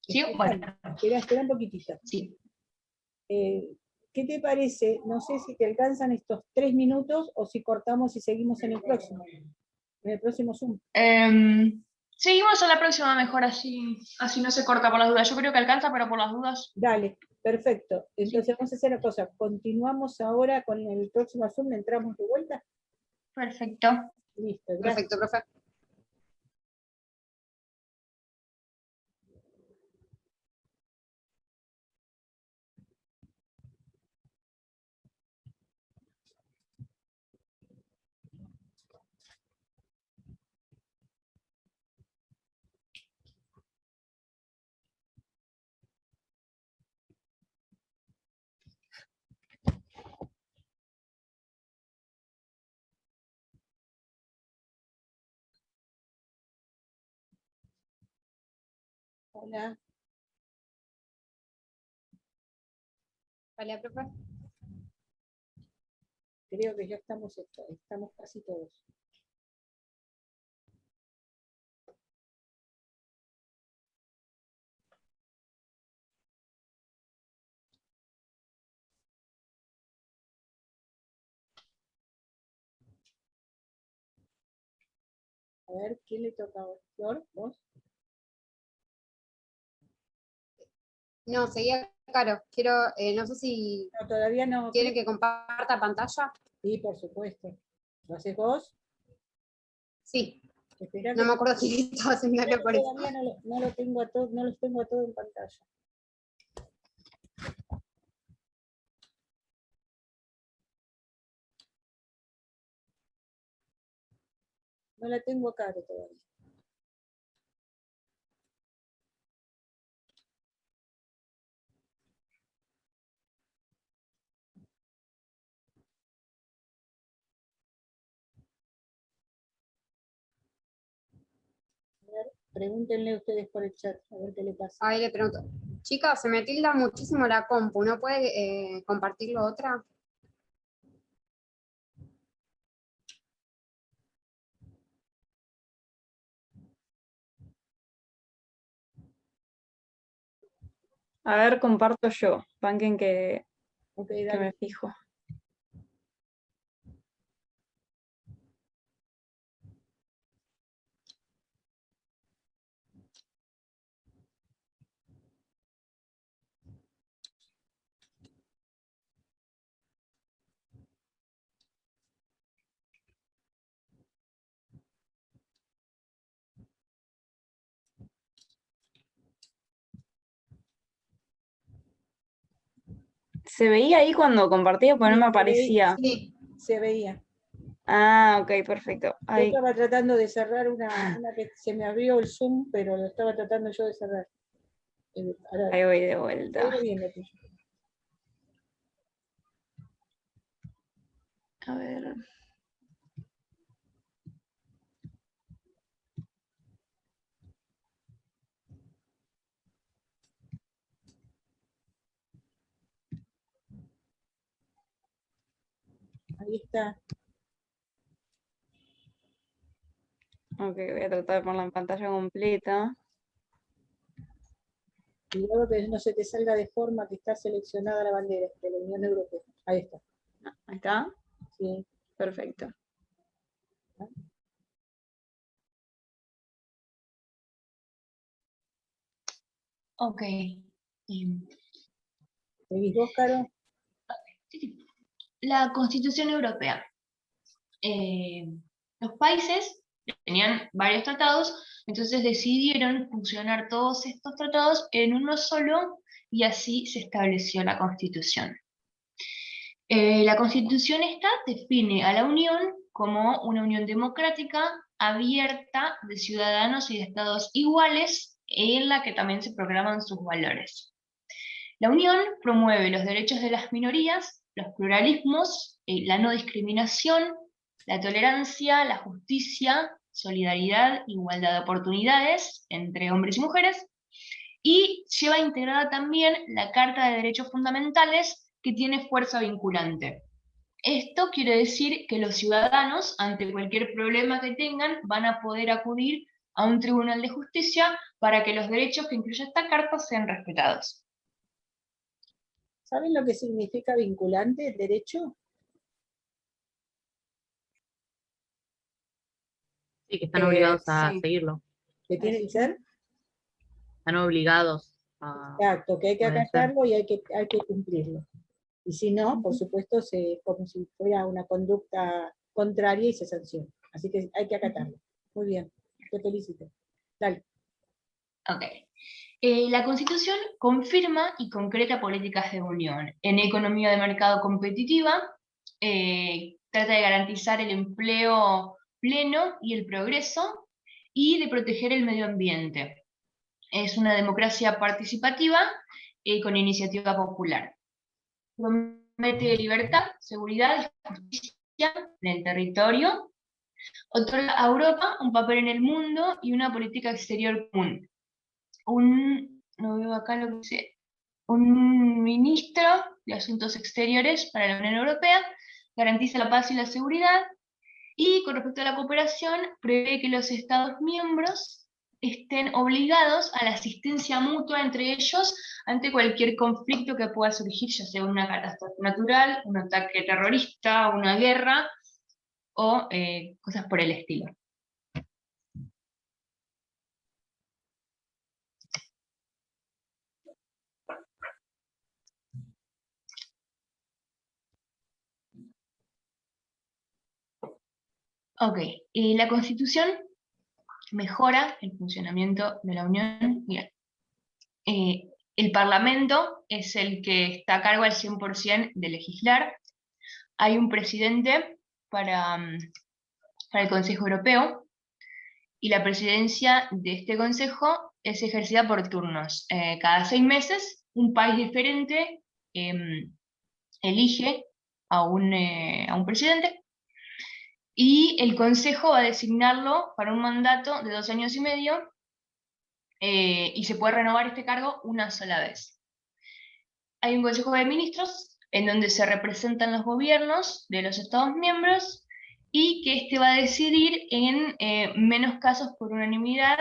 ¿Sigo? Escuchame, Bueno, espera un poquitito. sí. ¿Qué te parece? No sé si te alcanzan estos 3 minutos o si cortamos y seguimos en el próximo Zoom. Seguimos a la próxima mejor, así no se corta por las dudas. Yo creo que alcanza, pero por las dudas. Dale, perfecto. Entonces vamos a hacer una cosa. Continuamos ahora con el próximo Zoom, entramos de vuelta. Perfecto. Listo, gracias. Perfecto, profe. Hola. Vale, profe. Creo que ya estamos casi todos. A ver, ¿quién le toca ahora? ¿Flor? ¿Vos? No, seguía Caro. Quiero, no sé si No, todavía no. quieren que comparta pantalla. Sí, por supuesto. ¿Lo haces vos? Sí, Esperá no que me acuerdo si estaba haciendo algo por eso. todavía no los tengo a todos en pantalla. No la tengo a Caro todavía. A ver, pregúntenle ustedes por el chat, a ver qué le pasa. Ahí le pregunto. Chicas, se me tilda muchísimo la compu. ¿No puede compartirlo otra? A ver, comparto yo. Banquen que Ok, me dale. fijo. ¿Se veía ahí cuando compartía? Pues no me aparecía. Sí. Se veía. Ah, ok, perfecto. Yo Ahí. estaba tratando de cerrar una que se me abrió el Zoom, pero lo estaba tratando yo de cerrar. Ahora, Ahí voy de te vuelta. oigo bien, Leti. A ver. Ahí está. Ok, voy a tratar de ponerla en pantalla completa. Y luego que no se te salga de forma que está seleccionada la bandera de la Unión Europea. Ahí está. Ahí está. Sí. Perfecto. Ok. ¿Seguís vos, Caro? La Constitución Europea. Los países tenían varios tratados, entonces decidieron fusionar todos estos tratados en uno solo y así se estableció la Constitución. La Constitución esta define a la Unión como una unión democrática, abierta, de ciudadanos y de estados iguales, en la que también se proclaman sus valores. La Unión promueve los derechos de las minorías, los pluralismos, la no discriminación, la tolerancia, la justicia, solidaridad, igualdad de oportunidades entre hombres y mujeres, y lleva integrada también la Carta de Derechos Fundamentales, que tiene fuerza vinculante. Esto quiere decir que los ciudadanos, ante cualquier problema que tengan, van a poder acudir a un tribunal de justicia para que los derechos que incluye esta carta sean respetados. ¿Saben lo que significa vinculante, derecho? Sí, que están obligados a sí. seguirlo. ¿Que tiene que ser? Están obligados a... Exacto, que hay que Puede ser. acatarlo y hay que cumplirlo. Y si no, por supuesto, como si fuera una conducta contraria y se sanciona. Así que hay que acatarlo. Muy bien, te felicito. Dale. Ok. La Constitución confirma y concreta políticas de unión en economía de mercado competitiva, trata de garantizar el empleo pleno y el progreso, y de proteger el medio ambiente. Es una democracia participativa con iniciativa popular. Promete libertad, seguridad y justicia en el territorio. Otorga a Europa un papel en el mundo y una política exterior común. No veo acá lo que dice, un ministro de Asuntos Exteriores para la Unión Europea, garantiza la paz y la seguridad, y con respecto a la cooperación, prevé que los Estados miembros estén obligados a la asistencia mutua entre ellos ante cualquier conflicto que pueda surgir, ya sea una catástrofe natural, un ataque terrorista, una guerra, o cosas por el estilo. Ok, la Constitución mejora el funcionamiento de la Unión. Bien. El Parlamento es el que está a cargo al 100% de legislar. Hay un presidente para el Consejo Europeo, y la presidencia de este Consejo es ejercida por turnos. Cada 6 meses, un país diferente elige a un presidente, y el Consejo va a designarlo para un mandato de 2 años y medio, y se puede renovar este cargo una sola vez. Hay un Consejo de Ministros en donde se representan los gobiernos de los Estados miembros, y que este va a decidir en menos casos por unanimidad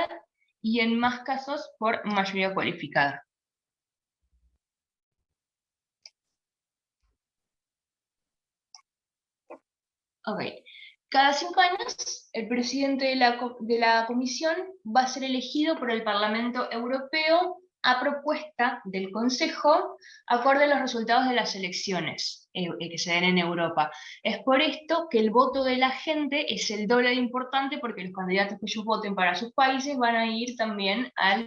y en más casos por mayoría cualificada. Ok. Cada 5 años, el presidente de la Comisión va a ser elegido por el Parlamento Europeo a propuesta del Consejo, acorde a los resultados de las elecciones que se den en Europa. Es por esto que el voto de la gente es el doble de importante, porque los candidatos que ellos voten para sus países van a ir también a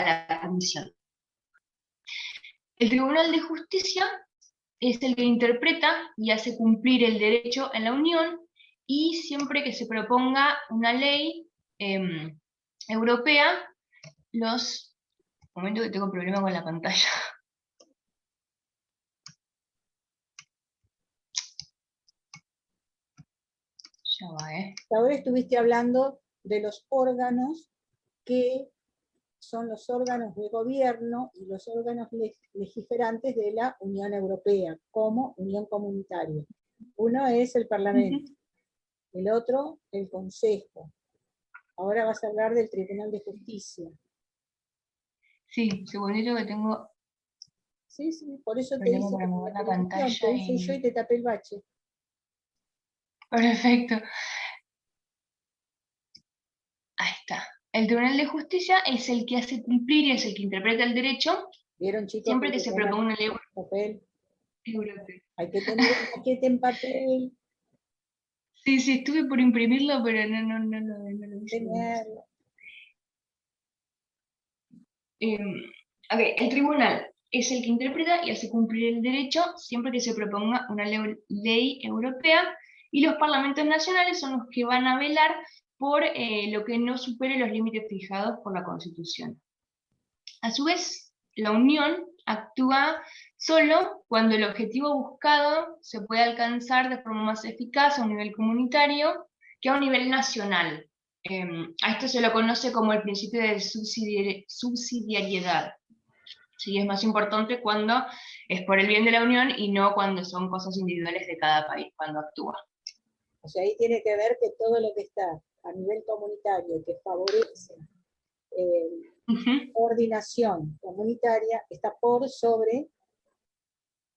la Comisión. El Tribunal de Justicia es el que interpreta y hace cumplir el derecho en la Unión, y siempre que se proponga una ley europea, un momento que tengo problema con la pantalla. Ya va, Ahora estuviste hablando de los órganos que son los órganos de gobierno y los órganos legislantes de la Unión Europea, como Unión Comunitaria. Uno es el Parlamento, el otro el Consejo. Ahora vas a hablar del Tribunal de Justicia. Sí, segundito que tengo Sí, por eso te problema hice para mover la televisión, pantalla. te hice yo y te tapé el bache. Perfecto. Ahí está. El Tribunal de Justicia es el que hace cumplir y es el que interpreta el derecho, ¿Vieron, chicos? siempre que se tengan proponga una ley papel. europea. Hay que tener un paquete en papel. Sí, sí, estuve por imprimirlo, pero no lo hice. Tenerlo. Ok, el tribunal es el que interpreta y hace cumplir el derecho siempre que se proponga una ley europea, y los parlamentos nacionales son los que van a velar por lo que no supere los límites fijados por la Constitución. A su vez, la Unión actúa solo cuando el objetivo buscado se puede alcanzar de forma más eficaz a un nivel comunitario que a un nivel nacional. A esto se lo conoce como el principio de subsidiariedad. Sí, es más importante cuando es por el bien de la Unión y no cuando son cosas individuales de cada país, cuando actúa. O sea, ahí tiene que ver que todo lo que está a nivel comunitario que favorece coordinación comunitaria está por sobre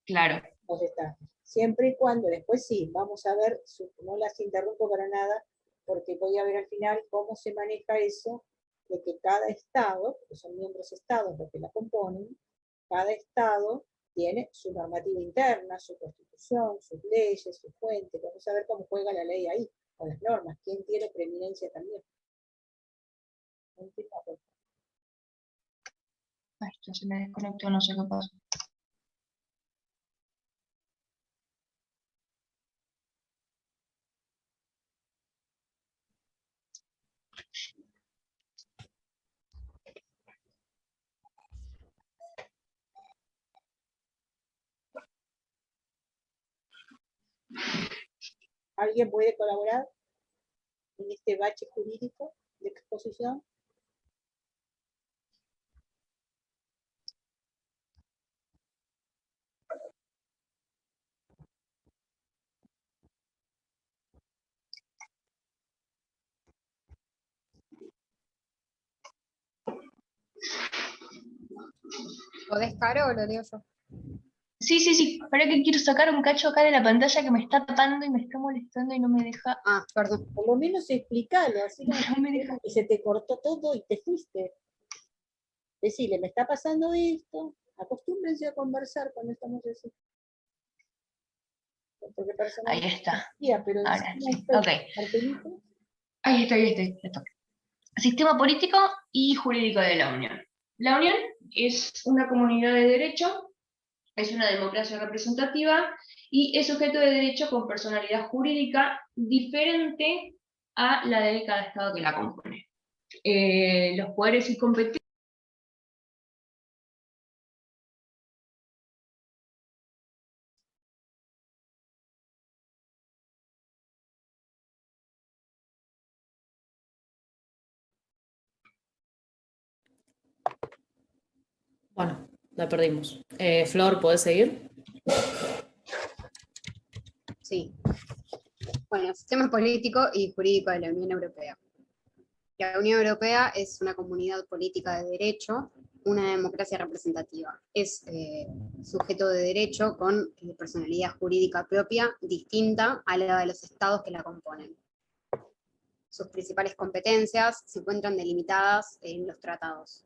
Claro. los estados. Siempre y cuando, después sí, vamos a ver, no las interrumpo para nada, porque voy a ver al final cómo se maneja eso, de que cada estado, que son miembros estados los que la componen, cada estado tiene su normativa interna, su constitución, sus leyes, sus fuentes. Vamos a ver cómo juega la ley ahí, con las normas, quién tiene preeminencia también. Ay, ya se me desconectó, no sé qué pasó. ¿Alguien puede colaborar en este bache jurídico de exposición? ¿Podés, Caro, o lo leo yo? Sí. Espera que quiero sacar un cacho acá de la pantalla que me está tapando y me está molestando y no me deja. Ah, perdón. Por lo menos explícalo, así no No me deja. y se te cortó todo y te fuiste. Decirle, me está pasando esto, acostúmbrense a conversar cuando estamos así. Porque Ahí personalmente está. pero Ahora encima sí. estoy Ok. cartelito. Ahí estoy. Listo. Sistema político y jurídico de la Unión. La Unión es una comunidad de derecho, es una democracia representativa y es sujeto de derecho con personalidad jurídica diferente a la de cada estado que la compone. Los poderes y competencias. Bueno, la perdimos. Flor, ¿podés seguir? Sí. Bueno, sistema político y jurídico de la Unión Europea. La Unión Europea es una comunidad política de derecho, una democracia representativa. Es sujeto de derecho con personalidad jurídica propia, distinta a la de los estados que la componen. Sus principales competencias se encuentran delimitadas en los tratados.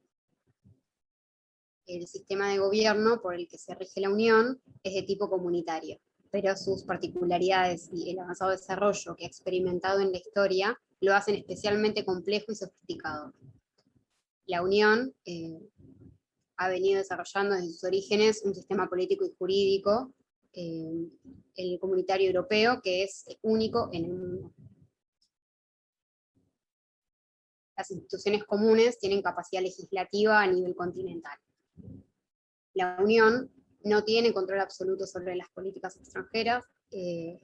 El sistema de gobierno por el que se rige la Unión es de tipo comunitario, pero sus particularidades y el avanzado desarrollo que ha experimentado en la historia lo hacen especialmente complejo y sofisticado. La Unión ha venido desarrollando desde sus orígenes un sistema político y jurídico, el comunitario europeo, que es único en el mundo. Las instituciones comunes tienen capacidad legislativa a nivel continental. La Unión no tiene control absoluto sobre las políticas extranjeras,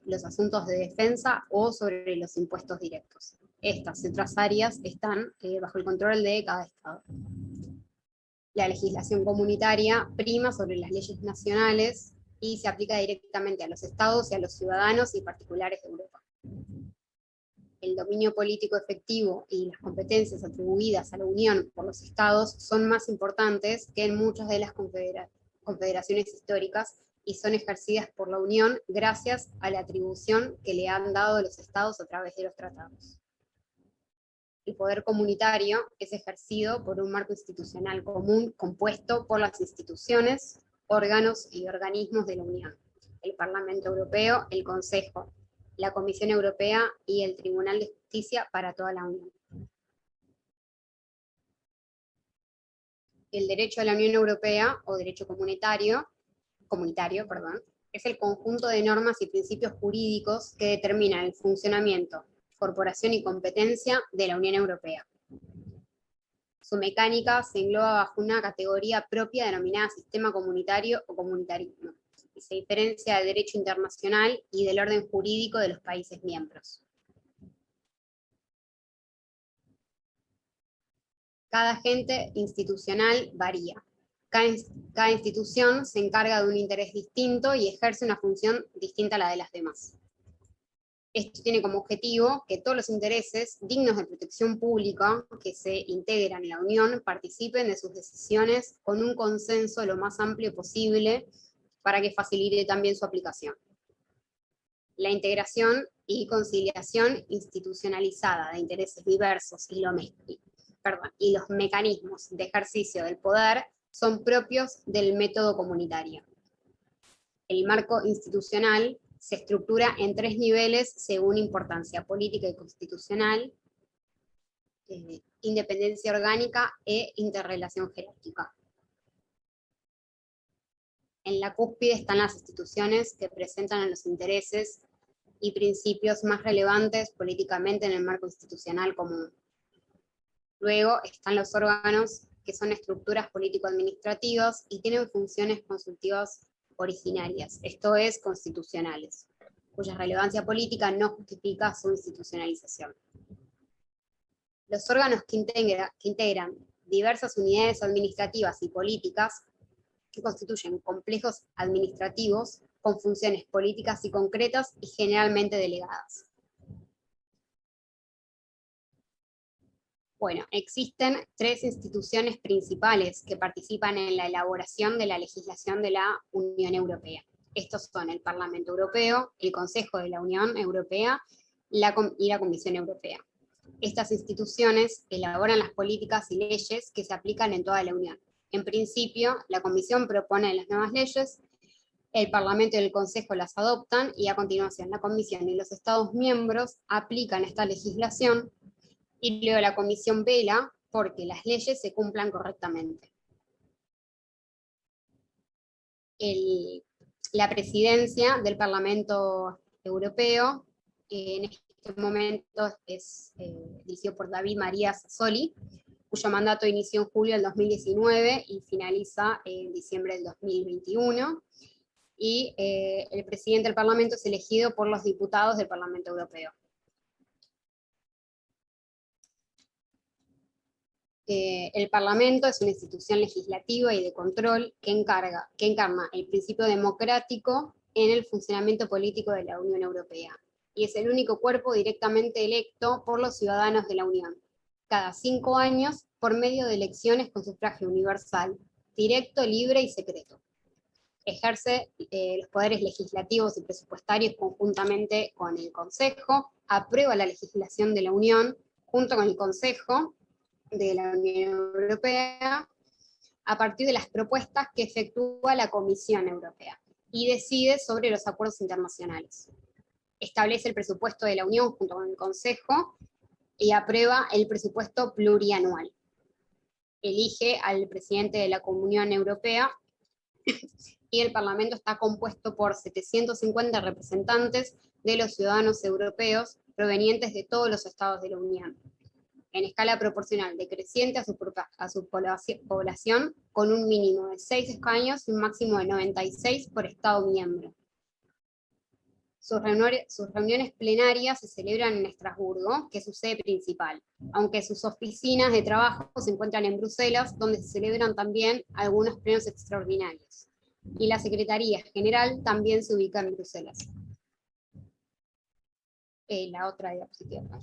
los asuntos de defensa o sobre los impuestos directos. Estas y otras áreas están bajo el control de cada Estado. La legislación comunitaria prima sobre las leyes nacionales y se aplica directamente a los Estados y a los ciudadanos y particulares de Europa. El dominio político efectivo y las competencias atribuidas a la Unión por los Estados son más importantes que en muchas de las confederaciones históricas y son ejercidas por la Unión gracias a la atribución que le han dado los Estados a través de los tratados. El poder comunitario es ejercido por un marco institucional común compuesto por las instituciones, órganos y organismos de la Unión, el Parlamento Europeo, el Consejo, la Comisión Europea y el Tribunal de Justicia para toda la Unión. El derecho de la Unión Europea, o derecho comunitario, es el conjunto de normas y principios jurídicos que determinan el funcionamiento, corporación y competencia de la Unión Europea. Su mecánica se engloba bajo una categoría propia denominada sistema comunitario o comunitarismo, y se diferencia del derecho internacional y del orden jurídico de los países miembros. Cada agente institucional varía. Cada institución se encarga de un interés distinto y ejerce una función distinta a la de las demás. Esto tiene como objetivo que todos los intereses dignos de protección pública que se integran en la Unión participen de sus decisiones con un consenso lo más amplio posible para que facilite también su aplicación. La integración y conciliación institucionalizada de intereses diversos y los mecanismos de ejercicio del poder son propios del método comunitario. El marco institucional se estructura en 3 niveles según importancia: política y constitucional, independencia orgánica e interrelación jerárquica. En la cúspide están las instituciones que presentan los intereses y principios más relevantes políticamente en el marco institucional común. Luego están los órganos, que son estructuras político-administrativas y tienen funciones consultivas originarias, esto es, constitucionales, cuya relevancia política no justifica su institucionalización. Los órganos que integran diversas unidades administrativas y políticas, que constituyen complejos administrativos con funciones políticas y concretas y generalmente delegadas. Bueno, existen 3 instituciones principales que participan en la elaboración de la legislación de la Unión Europea. Estos son el Parlamento Europeo, el Consejo de la Unión Europea y la Comisión Europea. Estas instituciones elaboran las políticas y leyes que se aplican en toda la Unión. En principio, la Comisión propone las nuevas leyes, el Parlamento y el Consejo las adoptan, y a continuación la Comisión y los Estados miembros aplican esta legislación, y luego la Comisión vela porque las leyes se cumplan correctamente. La presidencia del Parlamento Europeo en este momento es dirigido por David María Sassoli, cuyo mandato inició en julio del 2019 y finaliza en diciembre del 2021. Y el presidente del Parlamento es elegido por los diputados del Parlamento Europeo. El Parlamento es una institución legislativa y de control que encarna el principio democrático en el funcionamiento político de la Unión Europea, y es el único cuerpo directamente electo por los ciudadanos de la Unión, cada 5 años por medio de elecciones con sufragio universal, directo, libre y secreto. Ejerce los poderes legislativos y presupuestarios conjuntamente con el Consejo, aprueba la legislación de la Unión junto con el Consejo de la Unión Europea a partir de las propuestas que efectúa la Comisión Europea y decide sobre los acuerdos internacionales. Establece el presupuesto de la Unión junto con el Consejo y aprueba el presupuesto plurianual. Elige al presidente de la Comunión Europea y el Parlamento está compuesto por 750 representantes de los ciudadanos europeos provenientes de todos los estados de la Unión, en escala proporcional decreciente a su población, con un mínimo de 6 escaños y un máximo de 96 por Estado miembro. Sus reuniones plenarias se celebran en Estrasburgo, que es su sede principal, aunque sus oficinas de trabajo se encuentran en Bruselas, donde se celebran también algunos plenos extraordinarios. Y la Secretaría General también se ubica en Bruselas. La otra diapositiva.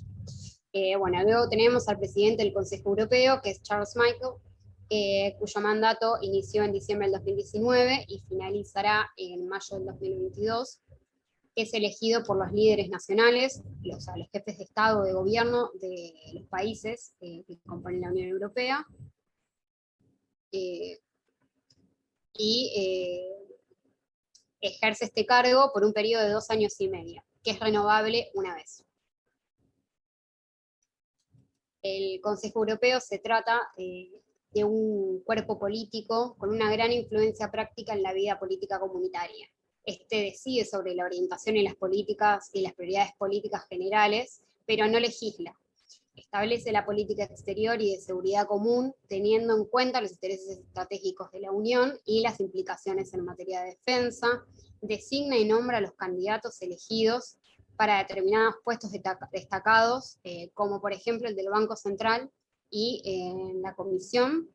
Bueno, luego tenemos al presidente del Consejo Europeo, que es Charles Michel, cuyo mandato inició en diciembre del 2019 y finalizará en mayo del 2022. Es elegido por los líderes nacionales, los jefes de Estado o de gobierno de los países que componen la Unión Europea, y ejerce este cargo por un periodo de 2 años y medio. que es renovable una vez. El Consejo Europeo se trata de un cuerpo político con una gran influencia práctica en la vida política comunitaria. Este decide sobre la orientación y las políticas y las prioridades políticas generales, pero no legisla. Establece la política exterior y de seguridad común, teniendo en cuenta los intereses estratégicos de la Unión y las implicaciones en materia de defensa, designa y nombra a los candidatos elegidos para determinados puestos destacados, como por ejemplo el del Banco Central, y la Comisión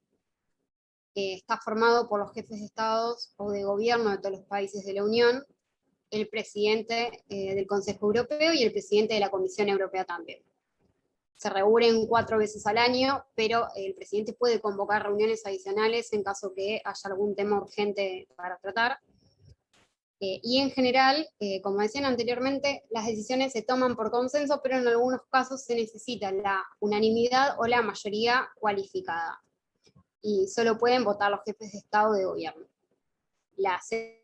está formado por los jefes de Estados o de gobierno de todos los países de la Unión, el presidente del Consejo Europeo y el presidente de la Comisión Europea también. Se reúnen 4 veces al año, pero el presidente puede convocar reuniones adicionales en caso que haya algún tema urgente para tratar. Y en general, como decían anteriormente, las decisiones se toman por consenso, pero en algunos casos se necesita la unanimidad o la mayoría cualificada. Y solo pueden votar los jefes de Estado o de gobierno. La sede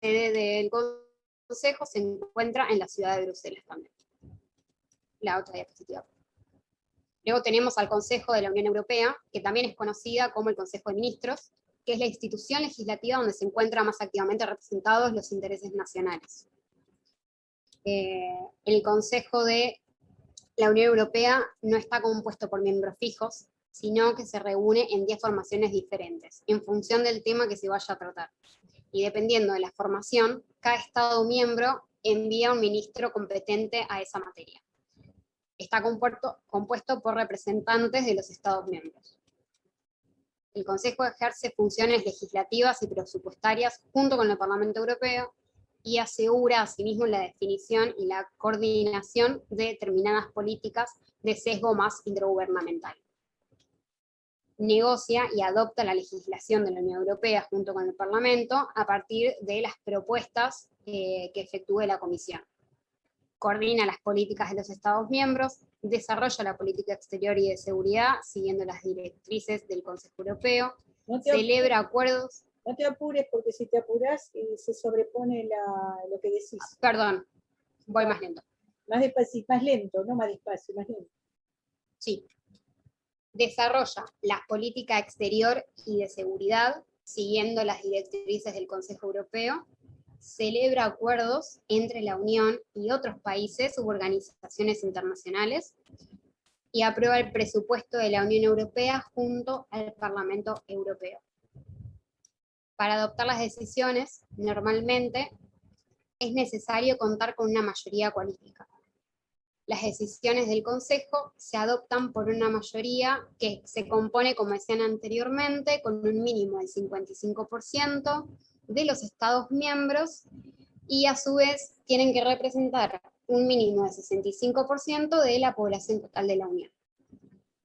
del Consejo se encuentra en la ciudad de Bruselas también. La otra diapositiva. Luego tenemos al Consejo de la Unión Europea, que también es conocida como el Consejo de Ministros, que es la institución legislativa donde se encuentran más activamente representados los intereses nacionales. El Consejo de la Unión Europea no está compuesto por miembros fijos, sino que se reúne en 10 formaciones diferentes, en función del tema que se vaya a tratar. Y dependiendo de la formación, cada Estado miembro envía un ministro competente a esa materia. Está compuesto por representantes de los Estados miembros. El Consejo ejerce funciones legislativas y presupuestarias junto con el Parlamento Europeo y asegura asimismo la definición y la coordinación de determinadas políticas de sesgo más intergubernamental. Negocia y adopta la legislación de la Unión Europea junto con el Parlamento a partir de las propuestas que efectúe la Comisión. Coordina las políticas de los Estados miembros, desarrolla la política exterior y de seguridad siguiendo las directrices del Consejo Europeo, celebra acuerdos. No te apures, porque si te apuras se sobrepone lo que decís. Perdón, voy más lento. Más despacio, más lento, no más despacio, más lento. Sí. Desarrolla la política exterior y de seguridad siguiendo las directrices del Consejo Europeo, celebra acuerdos entre la Unión y otros países u organizaciones internacionales y aprueba el presupuesto de la Unión Europea junto al Parlamento Europeo. Para adoptar las decisiones, normalmente es necesario contar con una mayoría cualificada. Las decisiones del Consejo se adoptan por una mayoría que se compone, como decían anteriormente, con un mínimo del 55% de los Estados miembros y a su vez tienen que representar un mínimo de 65% de la población total de la Unión.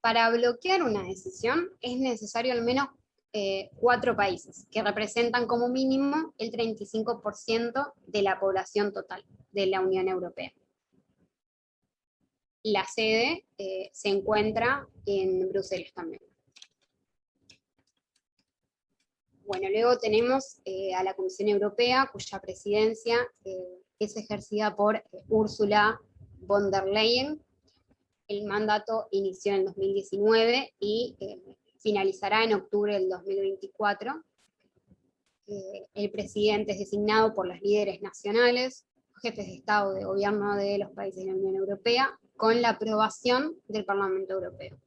Para bloquear una decisión es necesario al menos 4 países, que representan como mínimo el 35% de la población total de la Unión Europea. La sede se encuentra en Bruselas también. Bueno, luego tenemos a la Comisión Europea, cuya presidencia es ejercida por Ursula von der Leyen. El mandato inició en 2019 y finalizará en octubre del 2024. El presidente es designado por los líderes nacionales, jefes de Estado o de gobierno de los países de la Unión Europea, con la aprobación del Parlamento Europeo.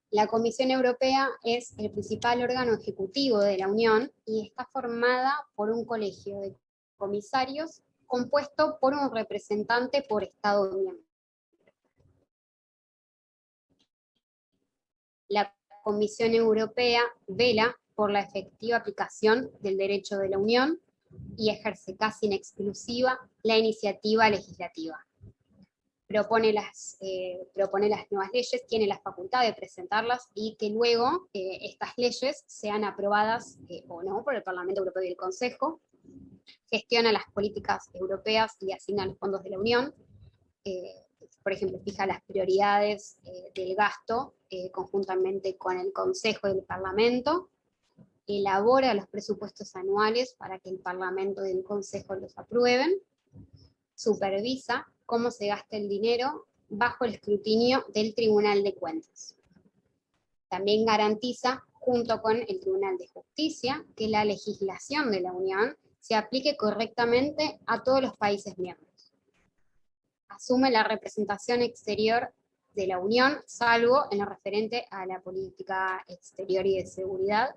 La Comisión Europea es el principal órgano ejecutivo de la Unión y está formada por un colegio de comisarios compuesto por un representante por Estado miembro. La Comisión Europea vela por la efectiva aplicación del derecho de la Unión y ejerce casi en exclusiva la iniciativa legislativa. Propone las nuevas leyes, tiene la facultad de presentarlas y que luego estas leyes sean aprobadas o no por el Parlamento Europeo y el Consejo, gestiona las políticas europeas y asigna los fondos de la Unión, por ejemplo, fija las prioridades del gasto conjuntamente con el Consejo y el Parlamento, elabora los presupuestos anuales para que el Parlamento y el Consejo los aprueben, supervisa cómo se gasta el dinero bajo el escrutinio del Tribunal de Cuentas. También garantiza, junto con el Tribunal de Justicia, que la legislación de la Unión se aplique correctamente a todos los países miembros. Asume la representación exterior de la Unión, salvo en lo referente a la política exterior y de seguridad.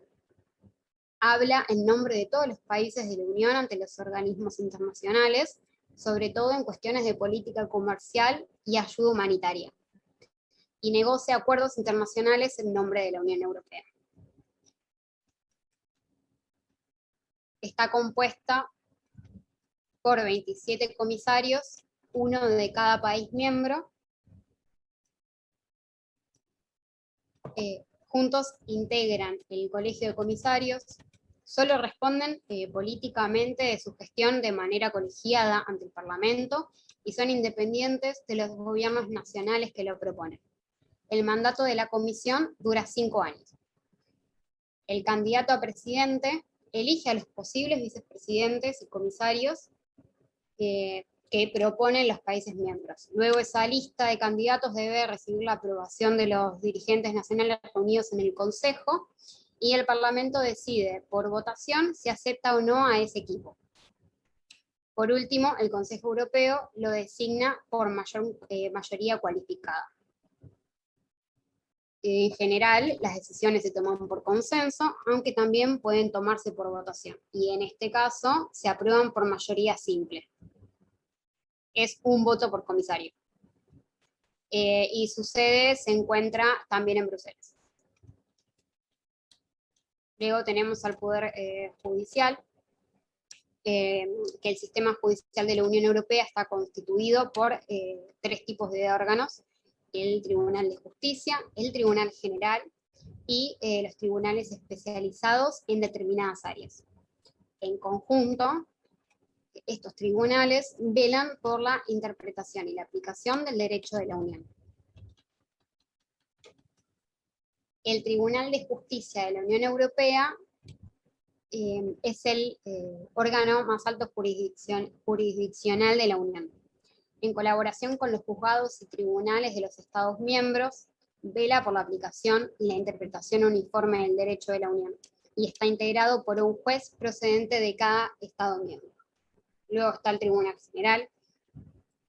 Habla en nombre de todos los países de la Unión ante los organismos internacionales, sobre todo en cuestiones de política comercial y ayuda humanitaria, y negocia acuerdos internacionales en nombre de la Unión Europea. Está compuesta por 27 comisarios, uno de cada país miembro. Juntos integran el Colegio de Comisarios, solo responden políticamente de su gestión de manera colegiada ante el Parlamento y son independientes de los gobiernos nacionales que lo proponen. El mandato de la comisión dura 5 años. El candidato a presidente elige a los posibles vicepresidentes y comisarios que proponen los países miembros. Luego esa lista de candidatos debe recibir la aprobación de los dirigentes nacionales reunidos en el Consejo, y el Parlamento decide por votación si acepta o no a ese equipo. Por último, el Consejo Europeo lo designa por mayoría cualificada. En general, las decisiones se toman por consenso, aunque también pueden tomarse por votación, y en este caso se aprueban por mayoría simple. Es un voto por comisario. Y su sede se encuentra también en Bruselas. Luego tenemos al Poder Judicial, que el sistema judicial de la Unión Europea está constituido por 3 tipos de órganos: el Tribunal de Justicia, el Tribunal General y los tribunales especializados en determinadas áreas. En conjunto, estos tribunales velan por la interpretación y la aplicación del derecho de la Unión. El Tribunal de Justicia de la Unión Europea es el órgano más alto jurisdiccional de la Unión. En colaboración con los juzgados y tribunales de los Estados miembros, vela por la aplicación y la interpretación uniforme del derecho de la Unión, y está integrado por un juez procedente de cada Estado miembro. Luego está el Tribunal General,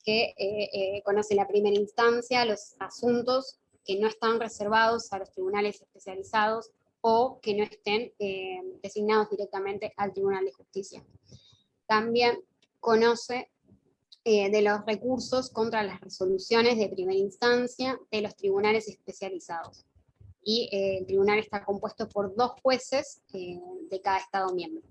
que conoce la primera instancia, los asuntos que no están reservados a los tribunales especializados o que no estén designados directamente al Tribunal de Justicia. También conoce de los recursos contra las resoluciones de primera instancia de los tribunales especializados. Y el tribunal está compuesto por 2 jueces de cada Estado miembro.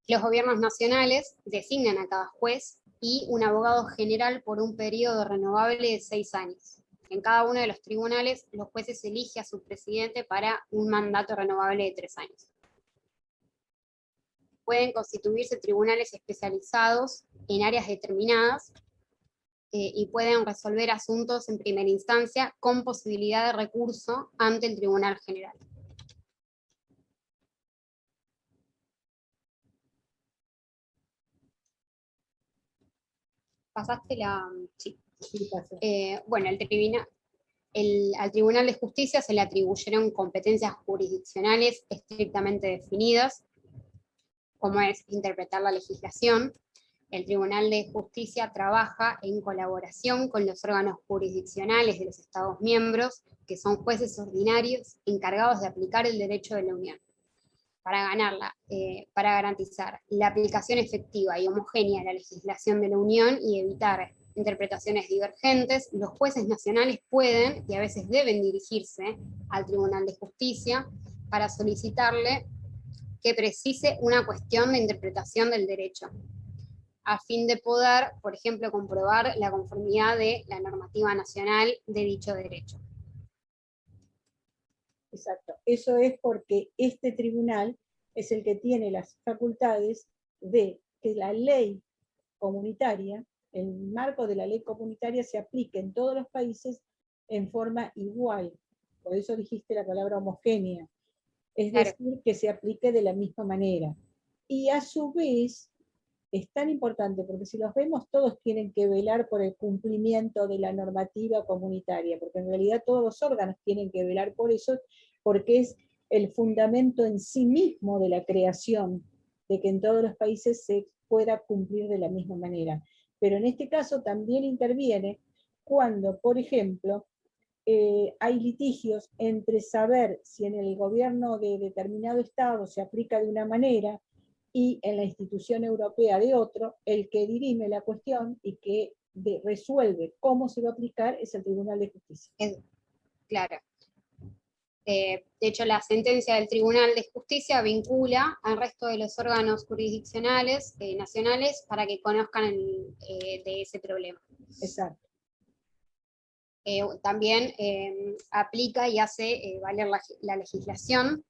Los gobiernos nacionales designan a cada juez y un abogado general por un periodo renovable de 6 años. En cada uno de los tribunales, los jueces eligen a su presidente para un mandato renovable de 3 años. Pueden constituirse tribunales especializados en áreas determinadas y pueden resolver asuntos en primera instancia con posibilidad de recurso ante el Tribunal General. ¿Pasaste la...? Sí. Sí, pasó. Bueno, al Tribunal de Justicia se le atribuyeron competencias jurisdiccionales estrictamente definidas, como es interpretar la legislación. El Tribunal de Justicia trabaja en colaboración con los órganos jurisdiccionales de los Estados miembros, que son jueces ordinarios encargados de aplicar el derecho de la Unión. Para garantizar la aplicación efectiva y homogénea de la legislación de la Unión y evitar interpretaciones divergentes, los jueces nacionales pueden y a veces deben dirigirse al Tribunal de Justicia para solicitarle que precise una cuestión de interpretación del derecho, a fin de poder, por ejemplo, comprobar la conformidad de la normativa nacional de dicho derecho. Exacto. Eso es porque este tribunal es el que tiene las facultades de que la ley comunitaria, el marco de la ley comunitaria, se aplique en todos los países en forma igual. Por eso dijiste la palabra homogénea. Es Claro. decir, que se aplique de la misma manera. Y a su vez, es tan importante, porque si los vemos, todos tienen que velar por el cumplimiento de la normativa comunitaria, porque en realidad todos los órganos tienen que velar por eso, porque es el fundamento en sí mismo de la creación, de que en todos los países se pueda cumplir de la misma manera. Pero en este caso también interviene cuando, por ejemplo, hay litigios entre saber si en el gobierno de determinado estado se aplica de una manera y en la institución europea de otro, el que dirime la cuestión y que resuelve cómo se va a aplicar es el Tribunal de Justicia. Claro. De hecho, la sentencia del Tribunal de Justicia vincula al resto de los órganos jurisdiccionales nacionales para que conozcan de ese problema. Exacto. También aplica y hace valer la legislación,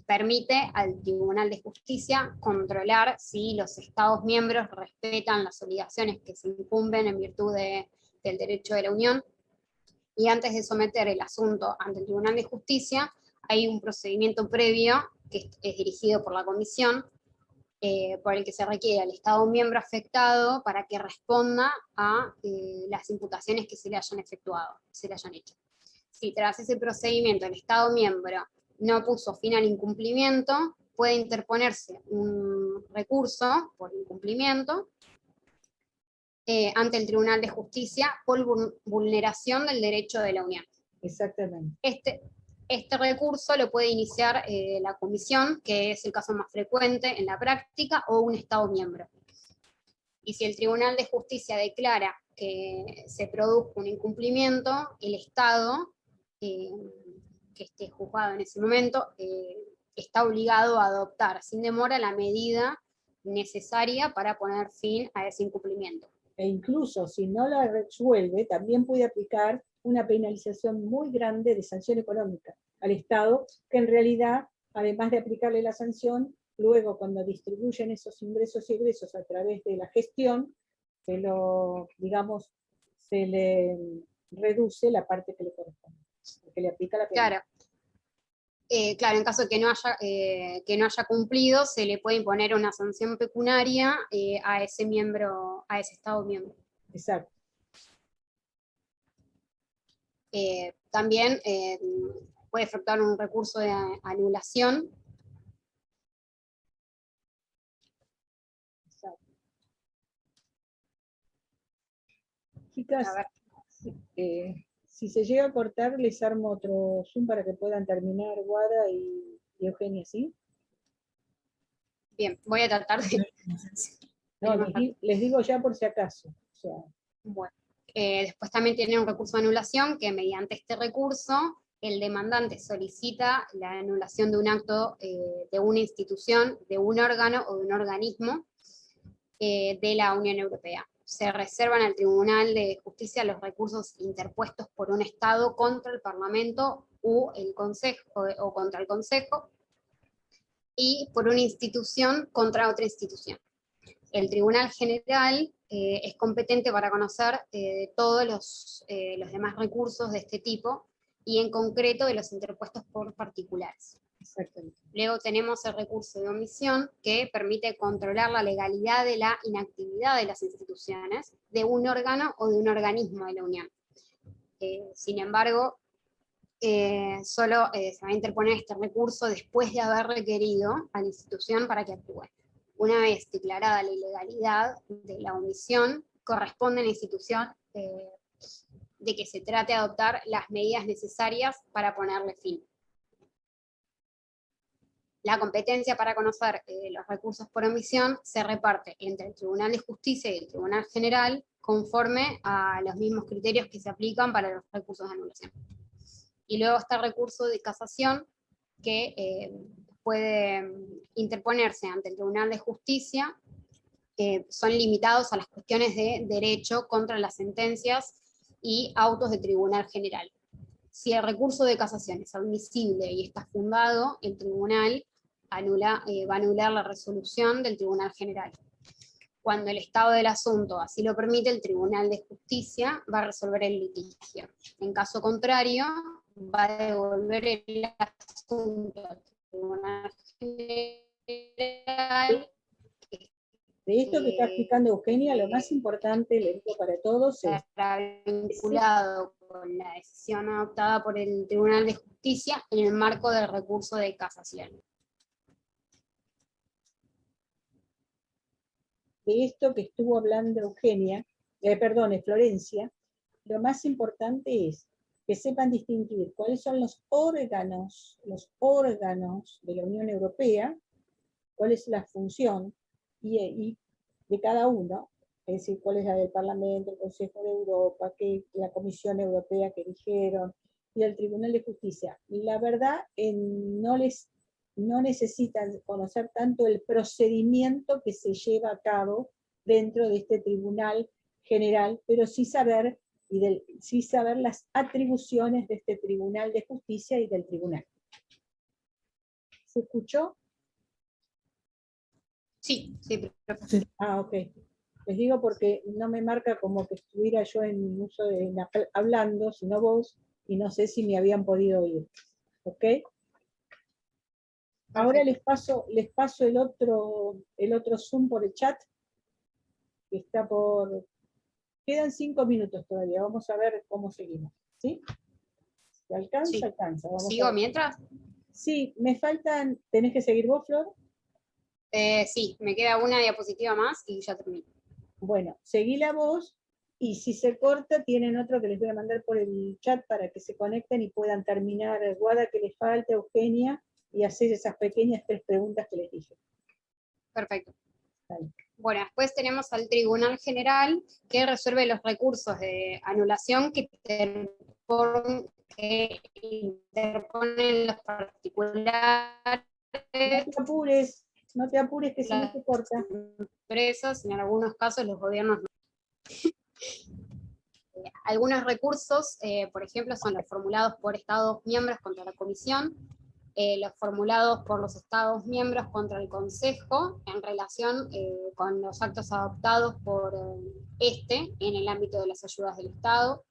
permite al Tribunal de Justicia controlar si los Estados miembros respetan las obligaciones que se incumben en virtud del derecho de la Unión, y antes de someter el asunto ante el Tribunal de Justicia, hay un procedimiento previo que es dirigido por la Comisión, por el que se requiere al Estado miembro afectado para que responda a las imputaciones que se le hayan efectuado, se le hayan hecho. Si tras ese procedimiento el Estado miembro no puso fin al incumplimiento, puede interponerse un recurso por incumplimiento ante el Tribunal de Justicia por vulneración del derecho de la Unión. Exactamente. Este recurso lo puede iniciar la Comisión, que es el caso más frecuente en la práctica, o un Estado miembro. Y si el Tribunal de Justicia declara que se produjo un incumplimiento, el Estado que esté juzgado en ese momento está obligado a adoptar sin demora la medida necesaria para poner fin a ese incumplimiento. E incluso si no la resuelve, también puede aplicar una penalización muy grande de sanción económica al Estado, que en realidad, además de aplicarle la sanción, luego cuando distribuyen esos ingresos y egresos a través de la gestión, se le reduce la parte que le corresponde, que le aplica la penalidad. Claro. Claro, en caso de que no haya cumplido, se le puede imponer una sanción pecuniaria a ese miembro, a ese Estado miembro. Exacto. También puede efectuar un recurso de anulación. Exacto. Chicas, si se llega a cortar, les armo otro Zoom para que puedan terminar Guada y Eugenia, ¿sí? Bien, voy a tratar de... No, les digo ya por si acaso. O sea, Bueno, después también tiene un recurso de anulación, que mediante este recurso el demandante solicita la anulación de un acto de una institución, de un órgano o de un organismo de la Unión Europea. Se reservan al Tribunal de Justicia los recursos interpuestos por un Estado contra el Parlamento o el Consejo, o contra el Consejo, y por una institución contra otra institución. El Tribunal General es competente para conocer todos los demás recursos de este tipo, y en concreto de los interpuestos por particulares. exactamente. Luego tenemos el recurso de omisión, que permite controlar la legalidad de la inactividad de las instituciones, de un órgano o de un organismo de la Unión. Sin embargo, solo se va a interponer este recurso después de haber requerido a la institución para que actúe. Una vez declarada la ilegalidad de la omisión, corresponde a la institución de que se trate de adoptar las medidas necesarias para ponerle fin. La competencia para conocer los recursos por omisión se reparte entre el Tribunal de Justicia y el Tribunal General, conforme a los mismos criterios que se aplican para los recursos de anulación. Y luego está el recurso de casación, que puede interponerse ante el Tribunal de Justicia. Son limitados a las cuestiones de derecho contra las sentencias y autos de Tribunal General. Si el recurso de casación es admisible y está fundado, el tribunal va a anular la resolución del Tribunal General. Cuando el estado del asunto así lo permite, el Tribunal de Justicia va a resolver el litigio. En caso contrario, va a devolver el asunto al Tribunal General. De esto que está explicando Eugenia, lo más importante, le digo para todos, es Estará vinculado con la decisión adoptada por el Tribunal de Justicia en el marco del recurso de casación. de esto que estuvo hablando Eugenia, Florencia, lo más importante es que sepan distinguir cuáles son los órganos de la Unión Europea, cuál es la función y de cada uno, es decir, cuál es la del Parlamento, el Consejo de Europa, la Comisión Europea que eligieron, y el Tribunal de Justicia. Y la verdad, no necesitan conocer tanto el procedimiento que se lleva a cabo dentro de este Tribunal General, pero sí saber las atribuciones de este Tribunal de Justicia y del Tribunal. ¿Se escuchó? Sí, sí. Ah, ok. Les digo porque no me marca como que estuviera yo hablando, sino vos, y no sé si me habían podido oír. ¿Ok? Ahora les paso el otro Zoom por el chat, que está por... Quedan 5 minutos todavía, vamos a ver cómo seguimos. ¿Sí? Si alcanza, Sí. alcanza. Vamos a ¿Sigo ver. mientras? Sí, me faltan... ¿Tenés que seguir vos, Flor? Sí, me queda una diapositiva más y ya termino. Bueno, seguí la voz, y si se corta, tienen otro que les voy a mandar por el chat para que se conecten y puedan terminar, Guada, que les falta, Eugenia, y hacer esas pequeñas 3 preguntas que les dije. Perfecto. Dale. Bueno, después tenemos al Tribunal General, que resuelve los recursos de anulación que interponen los particulares, no te apures que si no te corta. empresas, en algunos casos los gobiernos no. Algunos recursos, por ejemplo, son los formulados por Estados miembros contra la Comisión, los formulados por los Estados miembros contra el Consejo en relación con los actos adoptados por en el ámbito de las ayudas del Estado,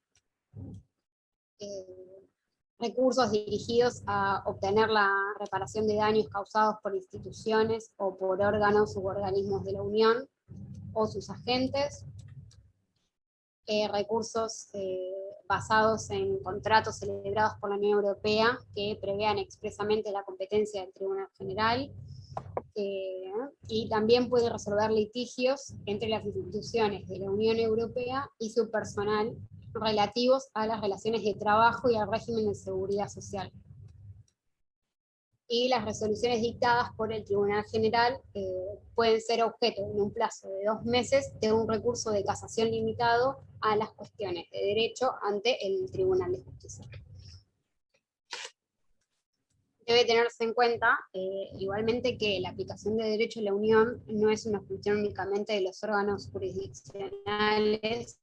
recursos dirigidos a obtener la reparación de daños causados por instituciones o por órganos u organismos de la Unión o sus agentes, recursos basados en contratos celebrados por la Unión Europea que prevean expresamente la competencia del Tribunal General, y también puede resolver litigios entre las instituciones de la Unión Europea y su personal relativos a las relaciones de trabajo y al régimen de seguridad social. Y las resoluciones dictadas por el Tribunal General pueden ser objeto en un plazo de 2 meses de un recurso de casación limitado a las cuestiones de derecho ante el Tribunal de Justicia. Debe tenerse en cuenta igualmente que la aplicación de derecho en la Unión no es una función únicamente de los órganos jurisdiccionales,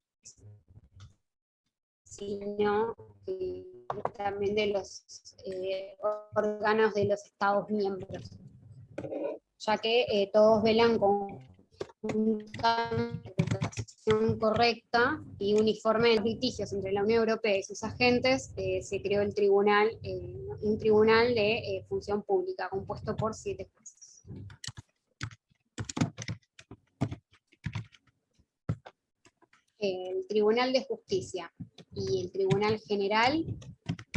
sino también de los órganos de los Estados miembros, ya que todos velan con una interpretación correcta y uniforme de los litigios entre la Unión Europea y sus agentes. Se creó el tribunal, un tribunal de función pública compuesto por 7 jueces. El Tribunal de Justicia y el Tribunal General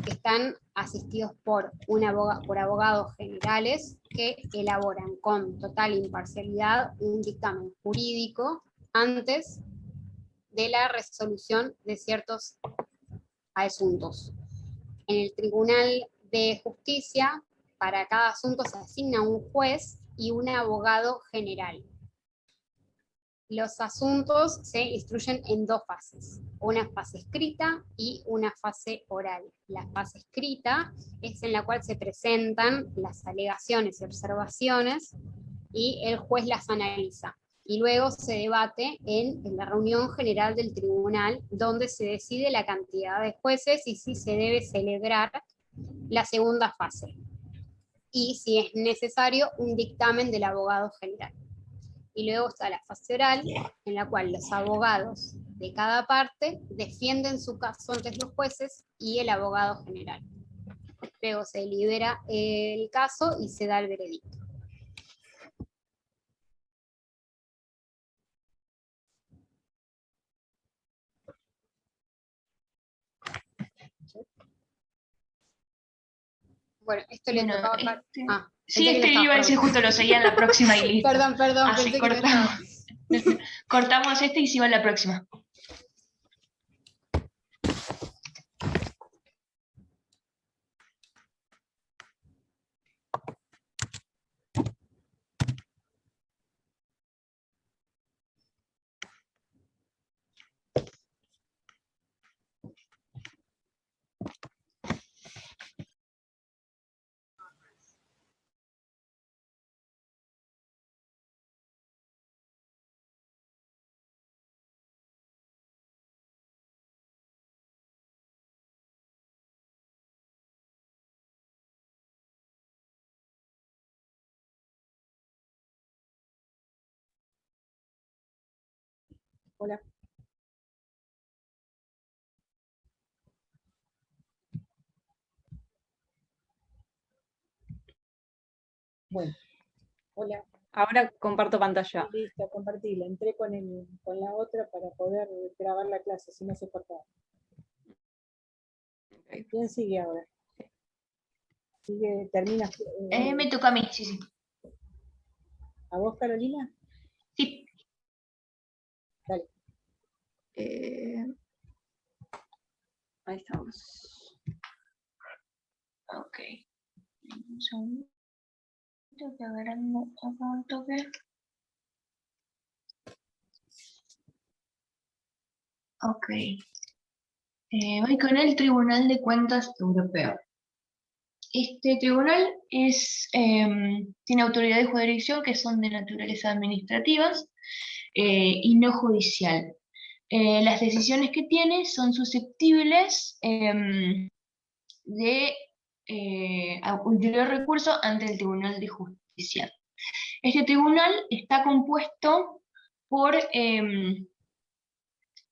están asistidos por abogados generales que elaboran con total imparcialidad un dictamen jurídico antes de la resolución de ciertos asuntos. En el Tribunal de Justicia, para cada asunto se asigna un juez y un abogado general. Los asuntos se instruyen en 2 fases, una fase escrita y una fase oral. La fase escrita es en la cual se presentan las alegaciones y observaciones y el juez las analiza. Y luego se debate en la reunión general del tribunal, donde se decide la cantidad de jueces y si se debe celebrar la segunda fase. Y si es necesario, un dictamen del abogado general. Y luego está la fase oral, en la cual los abogados de cada parte defienden su caso ante los jueces y el abogado general. Luego se delibera el caso y se da el veredicto. Bueno, esto le Bueno, tocaba acá. este- Ah, Sí, pensé que este no iba a estaba, decir justo, lo seguía en la próxima y listo. Perdón, Así pensé que no estaba. cortamos este y sigo en la próxima. Hola. Bueno, hola. Ahora comparto pantalla. Listo, compartila. Entré con la otra para poder grabar la clase, si no se cortaba. Ok. ¿Quién sigue ahora? Sigue, termina. Me toca a mí, sí, sí. ¿A vos, Carolina? Sí. Dale. Ahí estamos. Ok. Un segundo. Que agarrando acá un toque. Ok. Voy con el Tribunal de Cuentas Europeo. Este tribunal tiene autoridad de jurisdicción que son de naturaleza administrativas y no judicial. Las decisiones que tiene son susceptibles de ulterior recurso ante el Tribunal de Justicia. Este tribunal está compuesto por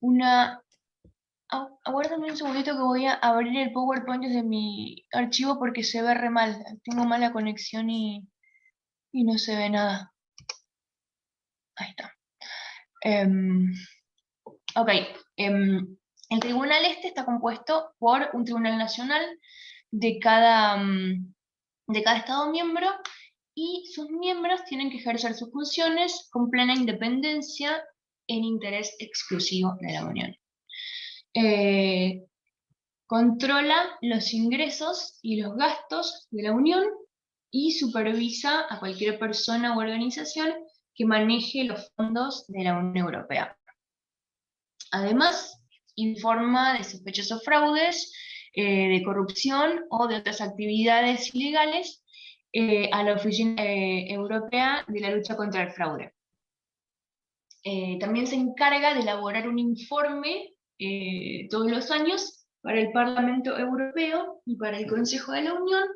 una... Aguárdame un segundito que voy a abrir el PowerPoint desde mi archivo porque se ve re mal. Tengo mala conexión y no se ve nada. Ahí está. Ok. El tribunal está compuesto por un tribunal nacional de cada Estado miembro y sus miembros tienen que ejercer sus funciones con plena independencia en interés exclusivo de la Unión. Controla los ingresos y los gastos de la Unión y supervisa a cualquier persona u organización que maneje los fondos de la Unión Europea. Además, informa de sospechosos fraudes, de corrupción o de otras actividades ilegales a la Oficina Europea de la Lucha contra el Fraude. También se encarga de elaborar un informe todos los años para el Parlamento Europeo y para el Consejo de la Unión,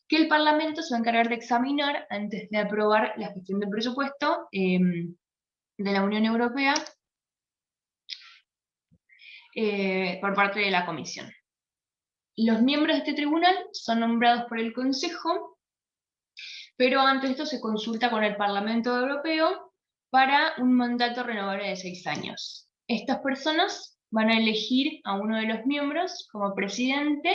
que el Parlamento se va a encargar de examinar antes de aprobar la gestión del presupuesto de la Unión Europea por parte de la Comisión. Los miembros de este tribunal son nombrados por el Consejo, pero antes de esto se consulta con el Parlamento Europeo para un mandato renovable de 6 años. Estas personas van a elegir a uno de los miembros como presidente,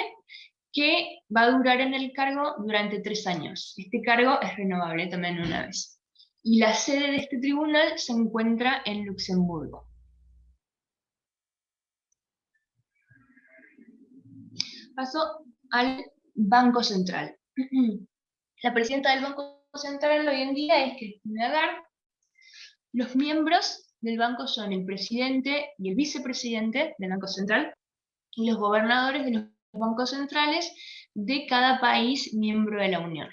que va a durar en el cargo durante 3 años. Este cargo es renovable también una vez. Y la sede de este tribunal se encuentra en Luxemburgo. Paso al Banco Central. La presidenta del Banco Central hoy en día es Christine Lagarde. Los miembros del banco son el presidente y el vicepresidente del Banco Central y los gobernadores de los bancos centrales de cada país miembro de la Unión.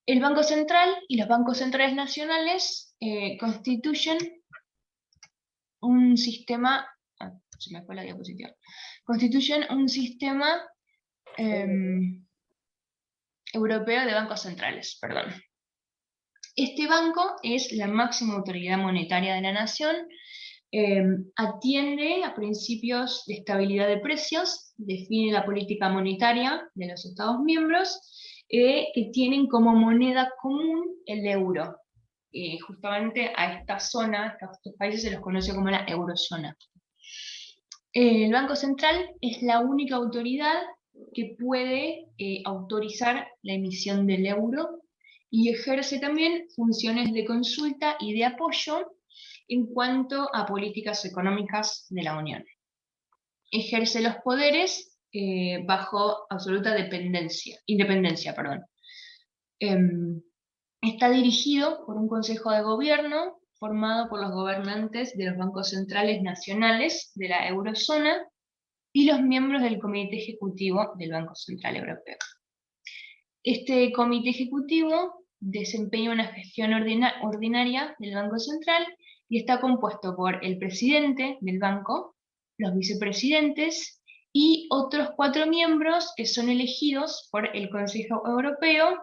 El Banco Central y los bancos centrales nacionales constituyen un sistema... se me fue la diapositiva. Constituyen un sistema europeo de bancos centrales, perdón. Este banco es la máxima autoridad monetaria de la nación, atiende a principios de estabilidad de precios, define la política monetaria de los Estados miembros, que tienen como moneda común el euro. Justamente a esta zona, a estos países se los conoce como la eurozona. El Banco Central es la única autoridad que puede autorizar la emisión del euro y ejerce también funciones de consulta y de apoyo en cuanto a políticas económicas de la Unión. Ejerce los poderes bajo absoluta independencia. Está dirigido por un Consejo de Gobierno formado por los gobernantes de los bancos centrales nacionales de la eurozona y los miembros del Comité Ejecutivo del Banco Central Europeo. Este Comité Ejecutivo desempeña una gestión ordinaria del Banco Central y está compuesto por el presidente del banco, los vicepresidentes y otros 4 miembros que son elegidos por el Consejo Europeo,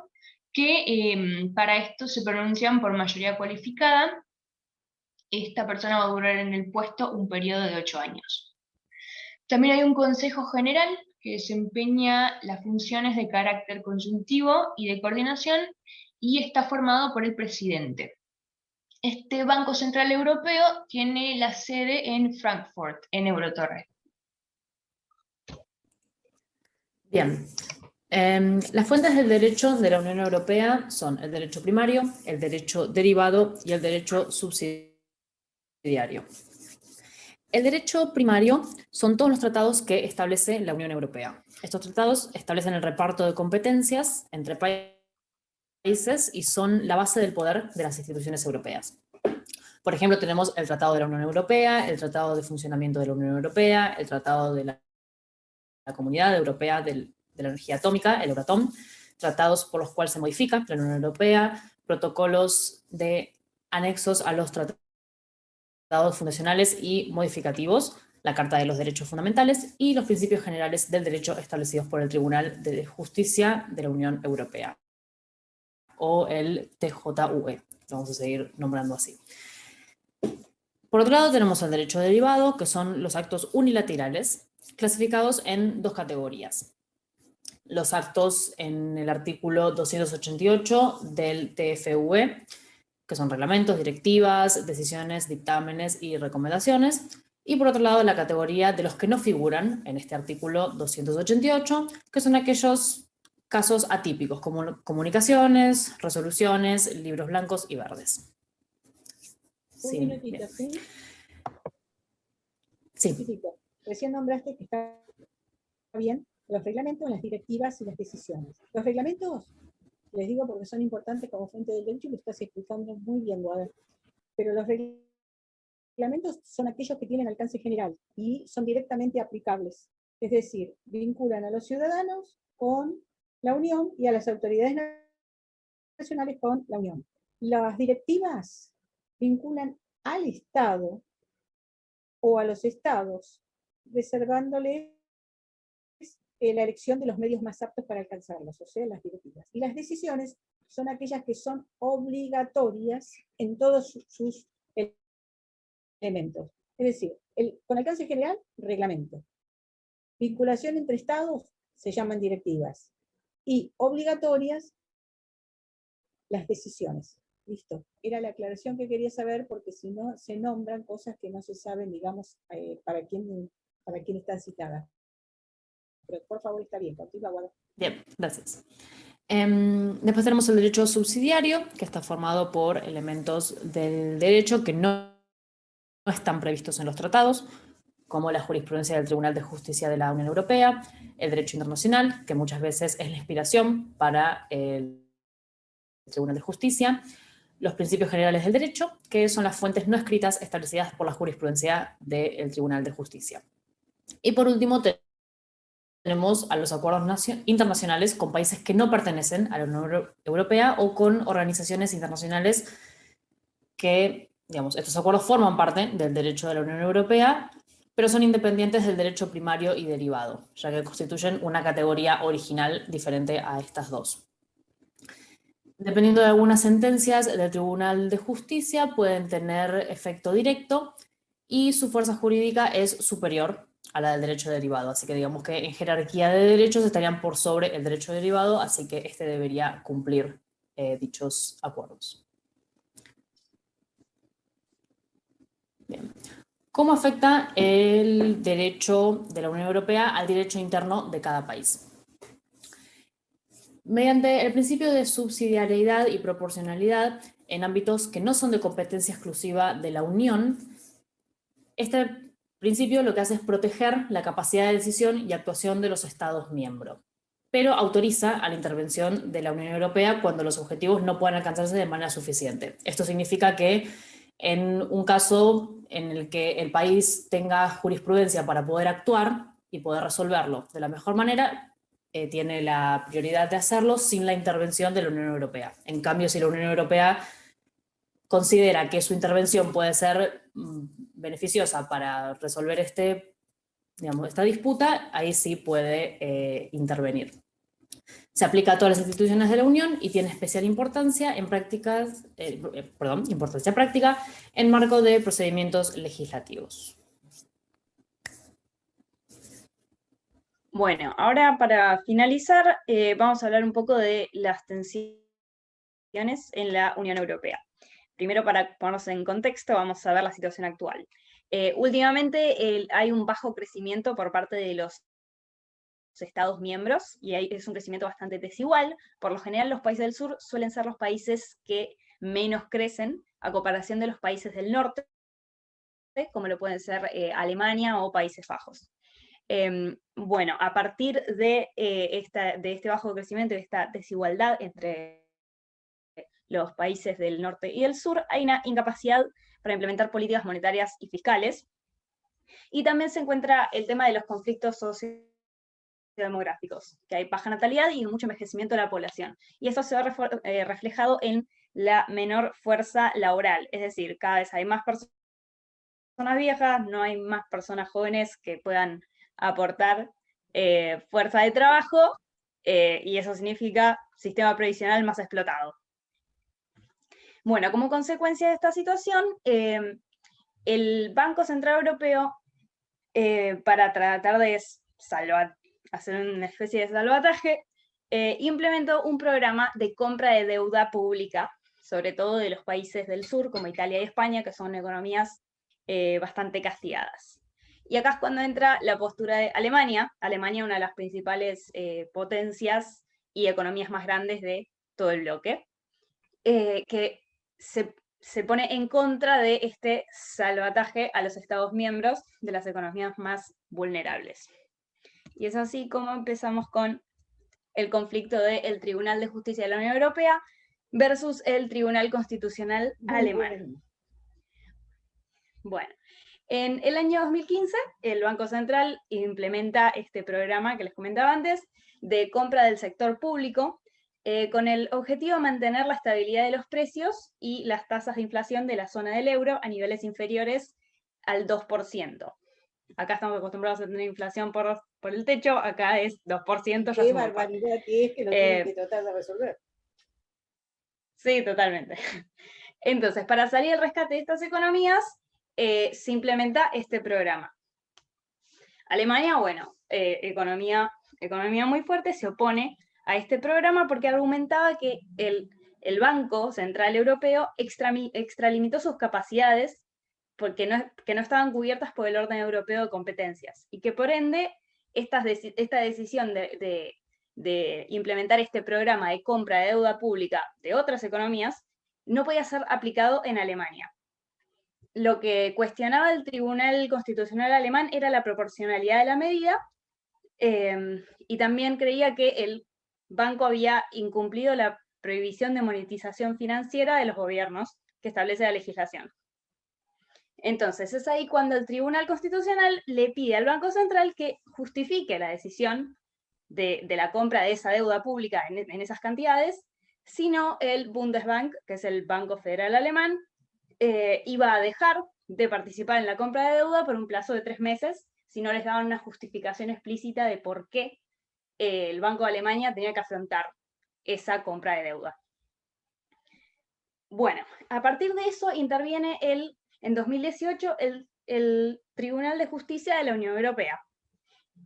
que para esto se pronuncian por mayoría cualificada. Esta persona va a durar en el puesto un periodo de 8 años. También hay un Consejo General que desempeña las funciones de carácter consultivo y de coordinación y está formado por el presidente. Este Banco Central Europeo tiene la sede en Frankfurt, en Eurotorre. Bien. Las fuentes del derecho de la Unión Europea son el derecho primario, el derecho derivado y el derecho subsidiario. El derecho primario son todos los tratados que establece la Unión Europea. Estos tratados establecen el reparto de competencias entre países y son la base del poder de las instituciones europeas. Por ejemplo, tenemos el Tratado de la Unión Europea, el Tratado de Funcionamiento de la Unión Europea, el Tratado de la Comunidad Europea de la Energía Atómica, el Euratom, tratados por los cuales se modifica la Unión Europea, protocolos de anexos a los tratados fundacionales y modificativos, la Carta de los Derechos Fundamentales y los principios generales del derecho establecidos por el Tribunal de Justicia de la Unión Europea, o el TJUE, vamos a seguir nombrando así. Por otro lado tenemos el derecho derivado, que son los actos unilaterales, clasificados en 2 categorías. Los actos en el artículo 288 del TFUE, que son reglamentos, directivas, decisiones, dictámenes y recomendaciones, y por otro lado la categoría de los que no figuran en este artículo 288, que son aquellos casos atípicos, como comunicaciones, resoluciones, libros blancos y verdes. Un Sí, minutito, bien. ¿sí? Sí. Chiquitito. Recién nombraste que está bien los reglamentos, las directivas y las decisiones. Los reglamentos, les digo porque son importantes como fuente del derecho y lo estás explicando muy bien, Guada. Pero los reglamentos son aquellos que tienen alcance general y son directamente aplicables. Es decir, vinculan a los ciudadanos con la Unión y a las autoridades nacionales con la Unión. Las directivas vinculan al Estado o a los estados, reservándoles la elección de los medios más aptos para alcanzarlos, o sea, las directivas. Y las decisiones son aquellas que son obligatorias en todos sus elementos. Es decir, con alcance general, reglamento. Vinculación entre estados se llaman directivas. Y obligatorias, las decisiones. Listo. Era la aclaración que quería saber, porque si no, se nombran cosas que no se saben, digamos, para quién están citadas. Pero por favor, está bien, continúa, Guada. Bien, gracias. Después tenemos el derecho subsidiario, que está formado por elementos del derecho que no están previstos en los tratados, como la jurisprudencia del Tribunal de Justicia de la Unión Europea, el derecho internacional, que muchas veces es la inspiración para el Tribunal de Justicia, los principios generales del derecho, que son las fuentes no escritas establecidas por la jurisprudencia del Tribunal de Justicia. Y por último, tenemos a los acuerdos internacionales con países que no pertenecen a la Unión Europea o con organizaciones internacionales que, digamos, estos acuerdos forman parte del derecho de la Unión Europea, pero son independientes del derecho primario y derivado, ya que constituyen una categoría original diferente a estas dos. Dependiendo de algunas sentencias del Tribunal de Justicia, pueden tener efecto directo y su fuerza jurídica es superior a la del derecho derivado. Así que digamos que en jerarquía de derechos estarían por sobre el derecho derivado, así que este debería cumplir dichos acuerdos. Bien. ¿Cómo afecta el derecho de la Unión Europea al derecho interno de cada país? Mediante el principio de subsidiariedad y proporcionalidad en ámbitos que no son de competencia exclusiva de la Unión, este principio lo que hace es proteger la capacidad de decisión y actuación de los Estados miembros, pero autoriza a la intervención de la Unión Europea cuando los objetivos no puedan alcanzarse de manera suficiente. Esto significa que en un caso en el que el país tenga jurisprudencia para poder actuar y poder resolverlo de la mejor manera, tiene la prioridad de hacerlo sin la intervención de la Unión Europea. En cambio, si la Unión Europea considera que su intervención puede ser beneficiosa para resolver esta disputa, ahí sí puede intervenir. Se aplica a todas las instituciones de la Unión y tiene especial importancia en importancia práctica en marco de procedimientos legislativos. Bueno, ahora para finalizar, vamos a hablar un poco de las tensiones en la Unión Europea. Primero, para ponernos en contexto, vamos a ver la situación actual. Últimamente hay un bajo crecimiento por parte de los Estados miembros y es un crecimiento bastante desigual. Por lo general, los países del sur suelen ser los países que menos crecen a comparación de los países del norte, como lo pueden ser Alemania o Países Bajos. Bueno, a partir de este bajo crecimiento y de esta desigualdad entre los países del norte y del sur, hay una incapacidad para implementar políticas monetarias y fiscales. Y también se encuentra el tema de los conflictos sociodemográficos, que hay baja natalidad y mucho envejecimiento de la población. Y eso se ve reflejado en la menor fuerza laboral, es decir, cada vez hay más personas viejas, no hay más personas jóvenes que puedan aportar fuerza de trabajo, y eso significa sistema previsional más explotado. Bueno, como consecuencia de esta situación, el Banco Central Europeo, para tratar de hacer una especie de salvataje, implementó un programa de compra de deuda pública, sobre todo de los países del sur, como Italia y España, que son economías bastante castigadas. Y acá es cuando entra la postura de Alemania. Alemania, una de las principales potencias y economías más grandes de todo el bloque, que se pone en contra de este salvataje a los Estados miembros de las economías más vulnerables. Y es así como empezamos con el conflicto del Tribunal de Justicia de la Unión Europea versus el Tribunal Constitucional alemán. Bueno, en el año 2015, el Banco Central implementa este programa que les comentaba antes, de compra del sector público, con el objetivo de mantener la estabilidad de los precios y las tasas de inflación de la zona del euro a niveles inferiores al 2%. Acá estamos acostumbrados a tener inflación por el techo, acá es 2%. Qué barbaridad que es que lo tienen que tratar de resolver. Sí, totalmente. Entonces, para salir al rescate de estas economías, se implementa este programa. Alemania, bueno, economía muy fuerte, se opone a este programa porque argumentaba que el Banco Central Europeo extralimitó sus capacidades porque que no estaban cubiertas por el orden europeo de competencias, y que por ende esta decisión de implementar este programa de compra de deuda pública de otras economías no podía ser aplicado en Alemania. Lo que cuestionaba el Tribunal Constitucional alemán era la proporcionalidad de la medida, y también creía que el banco había incumplido la prohibición de monetización financiera de los gobiernos que establece la legislación. Entonces, es ahí cuando el Tribunal Constitucional le pide al Banco Central que justifique la decisión de la compra de esa deuda pública en esas cantidades, sino el Bundesbank, que es el Banco Federal Alemán, iba a dejar de participar en la compra de deuda por un plazo de 3 meses, si no les daban una justificación explícita de por qué el Banco de Alemania tenía que afrontar esa compra de deuda. Bueno, a partir de eso interviene en 2018 el Tribunal de Justicia de la Unión Europea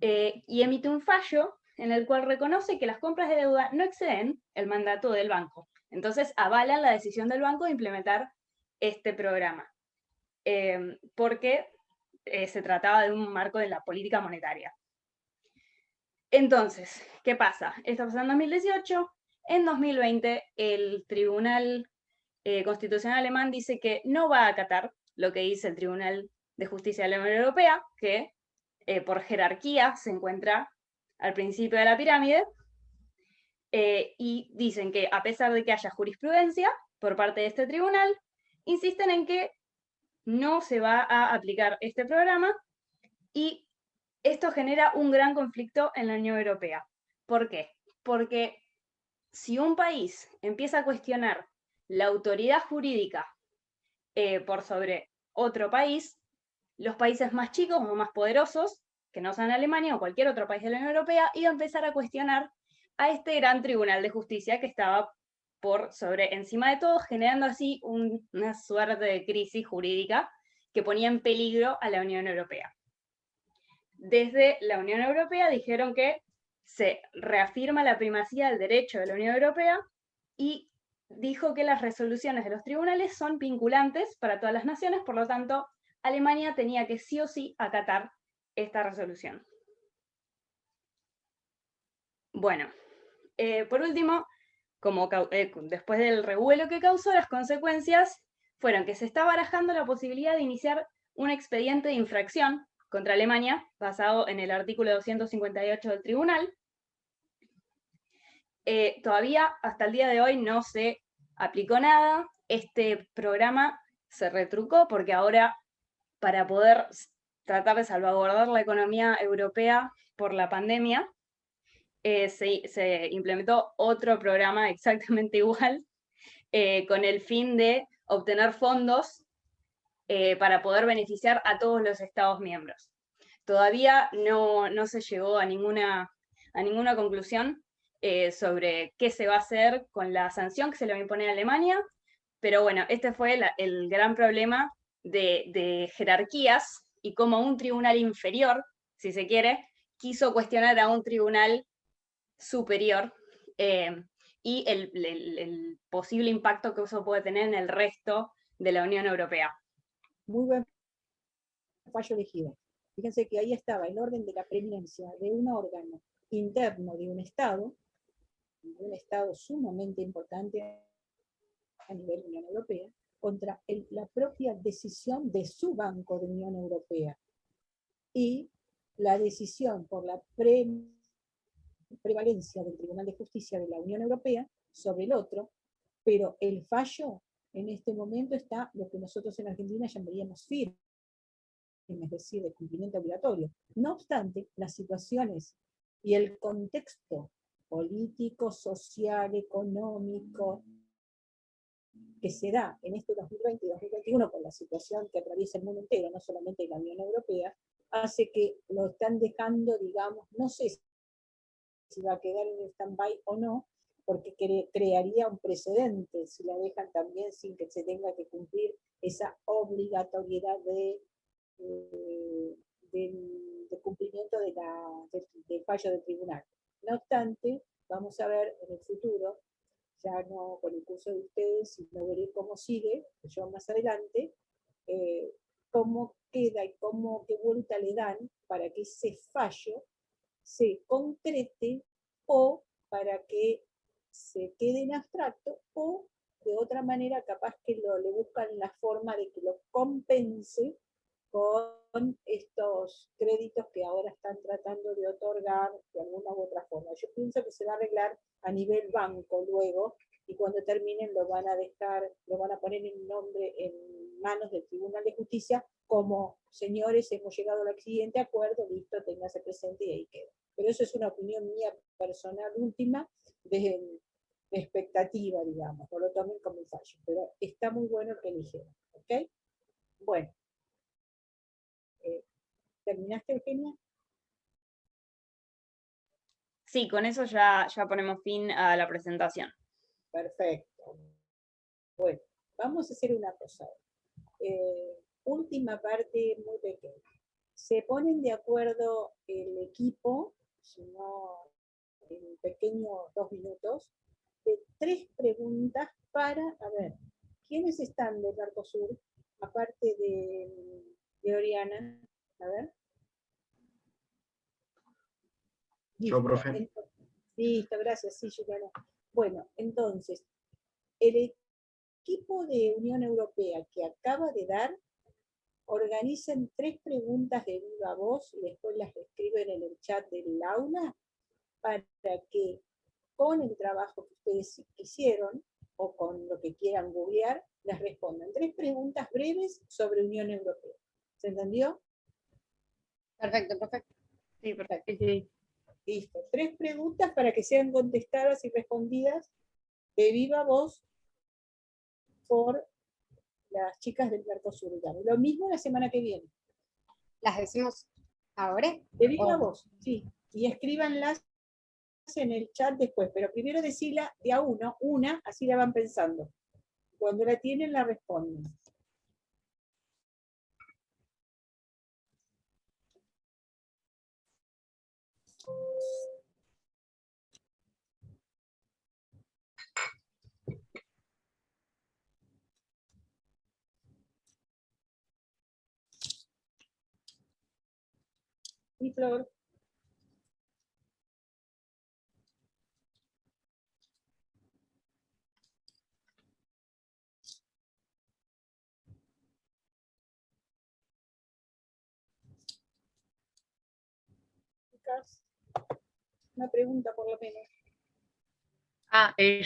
y emite un fallo en el cual reconoce que las compras de deuda no exceden el mandato del banco. Entonces avalan la decisión del banco de implementar este programa, porque se trataba de un marco de la política monetaria. Entonces, ¿qué pasa? Esto pasó en 2018, en 2020 el Tribunal Constitucional alemán dice que no va a acatar lo que dice el Tribunal de Justicia de la Unión Europea, que por jerarquía se encuentra al principio de la pirámide, y dicen que a pesar de que haya jurisprudencia por parte de este tribunal, insisten en que no se va a aplicar este programa, y esto genera un gran conflicto en la Unión Europea. ¿Por qué? Porque si un país empieza a cuestionar la autoridad jurídica por sobre otro país, los países más chicos o más poderosos, que no sean Alemania o cualquier otro país de la Unión Europea, iban a empezar a cuestionar a este gran tribunal de justicia que estaba por sobre encima de todo, generando así una suerte de crisis jurídica que ponía en peligro a la Unión Europea. Desde la Unión Europea dijeron que se reafirma la primacía del derecho de la Unión Europea y dijo que las resoluciones de los tribunales son vinculantes para todas las naciones, por lo tanto, Alemania tenía que sí o sí acatar esta resolución. Bueno, por último, después del revuelo que causó, las consecuencias fueron que se está barajando la posibilidad de iniciar un expediente de infracción contra Alemania, basado en el artículo 258 del tribunal. Todavía, hasta el día de hoy, no se aplicó nada. Este programa se retrucó porque ahora, para poder tratar de salvaguardar la economía europea por la pandemia, se implementó otro programa exactamente igual, con el fin de obtener fondos para poder beneficiar a todos los Estados miembros. Todavía no se llegó a ninguna conclusión sobre qué se va a hacer con la sanción que se le va a imponer a Alemania, pero bueno, este fue el gran problema de jerarquías y cómo un tribunal inferior, si se quiere, quiso cuestionar a un tribunal superior, y el posible impacto que eso puede tener en el resto de la Unión Europea. Muy buen fallo elegido. Fíjense que ahí estaba el orden de la preeminencia de un órgano interno de un Estado sumamente importante a nivel de Unión Europea, contra la propia decisión de su Banco de Unión Europea y la decisión por la prevalencia del Tribunal de Justicia de la Unión Europea sobre el otro, pero el fallo en este momento está lo que nosotros en Argentina llamaríamos firme, es decir, de cumplimiento obligatorio. No obstante, las situaciones y el contexto político, social, económico, que se da en este 2020 y 2021 con la situación que atraviesa el mundo entero, no solamente la Unión Europea, hace que lo están dejando, digamos, no sé si va a quedar en stand-by o no, porque crearía un precedente si la dejan también sin que se tenga que cumplir esa obligatoriedad de cumplimiento del fallo del tribunal. No obstante, vamos a ver en el futuro, ya no con el curso de ustedes, sino veré cómo sigue, yo más adelante, cómo queda y qué vuelta le dan para que ese fallo se concrete o para que se quede en abstracto o de otra manera capaz que le buscan la forma de que lo compense con estos créditos que ahora están tratando de otorgar de alguna u otra forma. Yo pienso que se va a arreglar a nivel banco luego, y cuando terminen lo van a poner en manos del Tribunal de Justicia como, señores, hemos llegado al siguiente acuerdo, listo, téngase presente y ahí queda. Pero eso es una opinión mía personal última, de expectativa, digamos, no lo tomen como un fallo, pero está muy bueno el que eligieron, ¿ok? Bueno. ¿Terminaste, Eugenia? Sí, con eso ya ponemos fin a la presentación. Perfecto. Bueno, vamos a hacer una cosa. Última parte muy pequeña. Se ponen de acuerdo el equipo, si no, en pequeños 2 minutos, de 3 preguntas para, a ver, ¿quiénes están del Mercosur? Aparte de Oriana, a ver. Yo, profe. Listo, gracias, sí, Juliana. Bueno, entonces, el equipo de Unión Europea que acaba de dar, organicen 3 preguntas de viva voz y después las escriben en el chat del aula para que con el trabajo que ustedes hicieron o con lo que quieran googlear, les respondan 3 preguntas breves sobre Unión Europea. ¿Se entendió? Perfecto, perfecto. Sí, perfecto. Sí, sí. Listo. 3 preguntas para que sean contestadas y respondidas de viva voz por las chicas del Mercosur. Lo mismo la semana que viene. ¿Las decimos ahora? De viva Oh. voz, sí. Y escríbanlas en el chat después, pero primero decirla de a uno, una, así la van pensando. Cuando la tienen, la responden. Y Flor. Chicas, una pregunta por lo menos.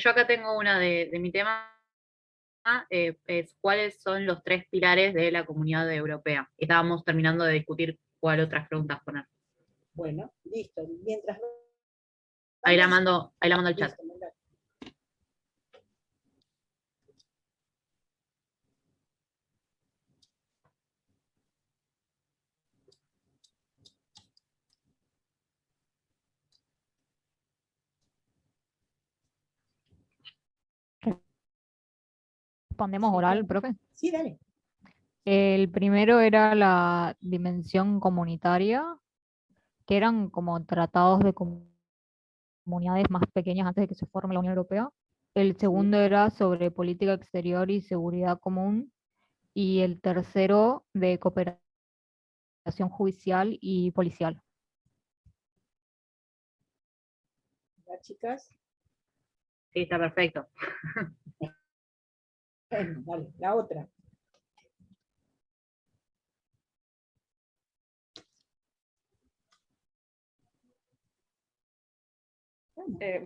Yo acá tengo una de mi tema, es cuáles son los 3 pilares de la Comunidad Europea. Estábamos terminando de discutir cuál otras preguntas poner. Bueno, listo. Mientras Ahí la mando al chat. listo, mandá. Respondemos oral, profe. Sí, dale. El primero era la dimensión comunitaria, que eran como tratados de comunidades más pequeñas antes de que se forme la Unión Europea. El segundo era sobre política exterior y seguridad común. Y el tercero de cooperación judicial y policial. Las chicas. Sí, está perfecto. Bueno, dale, la otra.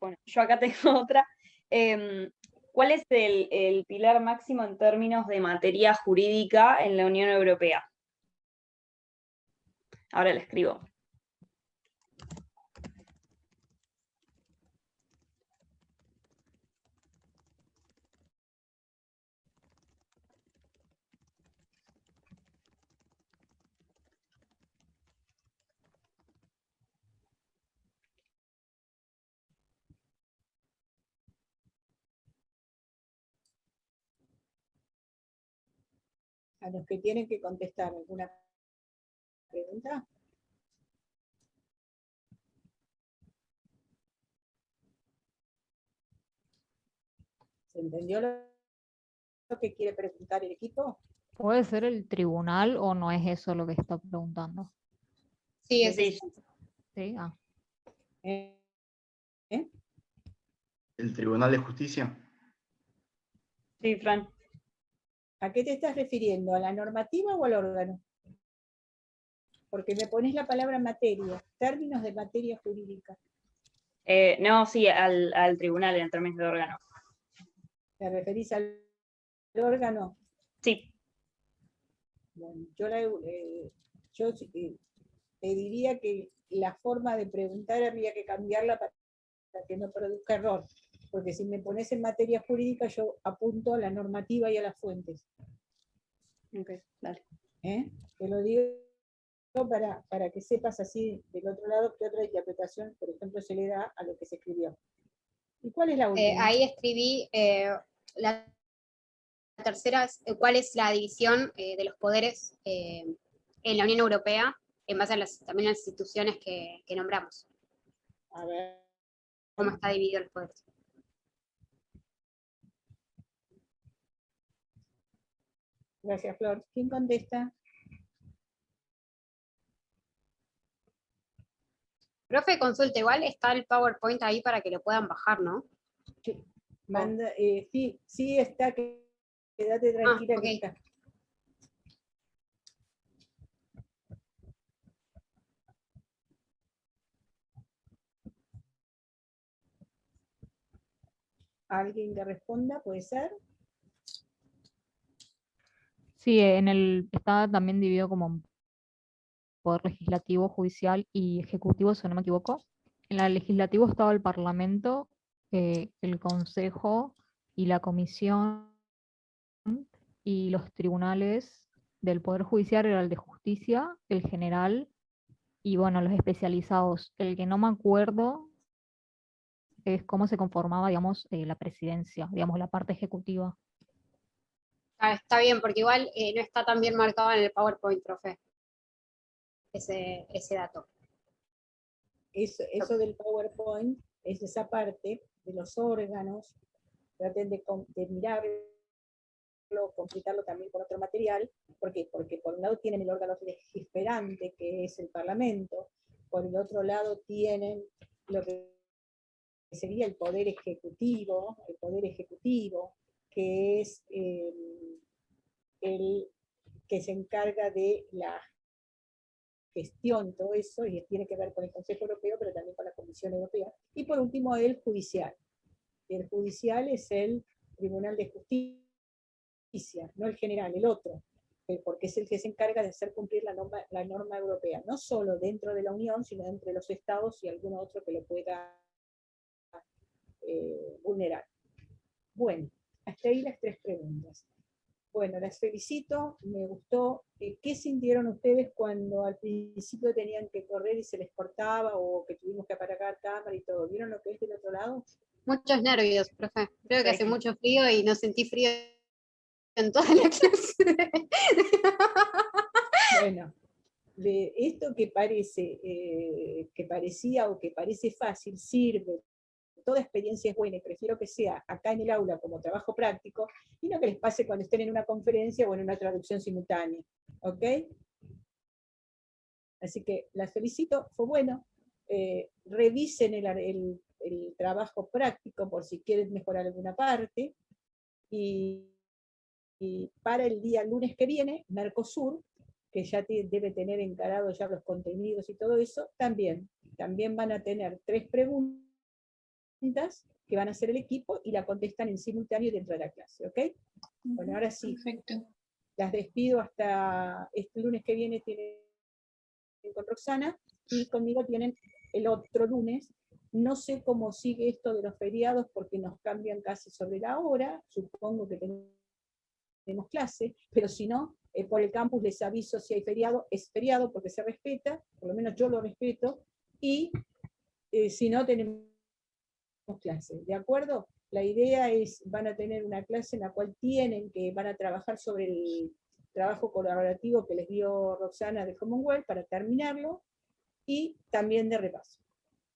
Bueno, yo acá tengo otra. ¿Cuál es el pilar máximo en términos de materia jurídica en la Unión Europea? Ahora la escribo. A los que tienen que contestar alguna pregunta. ¿Se entendió lo que quiere preguntar el equipo? ¿Puede ser el tribunal o no es eso lo que está preguntando? Sí, es Sí. Sí, ¿Eh? ¿El Tribunal de Justicia? Sí, Fran. ¿A qué te estás refiriendo? ¿A la normativa o al órgano? Porque me pones la palabra materia, términos de materia jurídica. No, sí, al tribunal en términos de órgano. ¿Te referís al órgano? Sí. Bueno, yo te diría que la forma de preguntar habría que cambiarla para que no produzca error. Porque si me pones en materia jurídica, yo apunto a la normativa y a las fuentes. Ok, dale. Te lo digo para que sepas así del otro lado qué otra interpretación, por ejemplo, se le da a lo que se escribió. ¿Y cuál es la última? Ahí escribí la tercera es cuál es la división de los poderes en la Unión Europea en base a también las instituciones que nombramos. A ver, ¿Cómo está dividido los poderes? gracias, Flor. ¿Quién contesta? Profe, consulta, igual está el PowerPoint ahí para que lo puedan bajar, ¿no? Manda, sí está, quédate tranquila ok. que está. ¿Alguien que responda? ¿Puede ser? Sí, está también dividido como en poder legislativo, judicial y ejecutivo, si no me equivoco. En el legislativo estaba el Parlamento, el Consejo y la Comisión, y los tribunales del Poder Judicial era el de Justicia, el General, y bueno, los especializados. El que no me acuerdo es cómo se conformaba, digamos, la presidencia, digamos, la parte ejecutiva. Está bien, porque igual no está tan bien marcado en el PowerPoint, profe, ese dato. Eso del PowerPoint es esa parte de los órganos. Traten de mirarlo, completarlo también con otro material. ¿Por qué? Porque por un lado tienen el órgano legislador, que es el Parlamento, por el otro lado tienen lo que sería el Poder Ejecutivo, que es el que se encarga de la gestión, todo eso, y tiene que ver con el Consejo Europeo, pero también con la Comisión Europea. Y por último, el judicial. El judicial es el Tribunal de Justicia, no el general, el otro, porque es el que se encarga de hacer cumplir la norma europea, no solo dentro de la Unión, sino entre los estados y alguno otro que lo pueda vulnerar. Bueno, hasta ahí las 3 preguntas. Bueno, las felicito, me gustó. ¿Qué sintieron ustedes cuando al principio tenían que correr y se les cortaba, o que tuvimos que apagar cámara y todo? ¿Vieron lo que es del otro lado? Muchos nervios, profe. Creo que hace mucho frío y no sentí frío en toda la clase. Bueno, de esto que parece, que parecía o que parece fácil, sirve. Toda experiencia es buena y prefiero que sea acá en el aula como trabajo práctico y no que les pase cuando estén en una conferencia o en una traducción simultánea. ¿Ok? Así que las felicito, fue bueno. Revisen el trabajo práctico por si quieren mejorar alguna parte. Y para el día lunes que viene, Mercosur, que ya debe tener encarado ya los contenidos y todo eso, también van a tener 3 preguntas que van a hacer el equipo y la contestan en simultáneo dentro de la clase, ¿ok? Bueno, ahora sí. Perfecto. Las despido hasta este lunes que viene, tienen con Roxana, y conmigo tienen el otro lunes. No sé cómo sigue esto de los feriados, porque nos cambian casi sobre la hora, supongo que tenemos clase, pero si no, por el campus les aviso si hay feriado, es feriado porque se respeta, por lo menos yo lo respeto, y si no tenemos clase, ¿de acuerdo? La idea es, van a tener una clase en la cual van a trabajar sobre el trabajo colaborativo que les dio Roxana de Commonwealth para terminarlo, y también de repaso.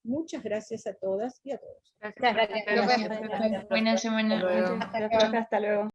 Muchas gracias a todas y a todos. Gracias. Buena semana. Hasta luego.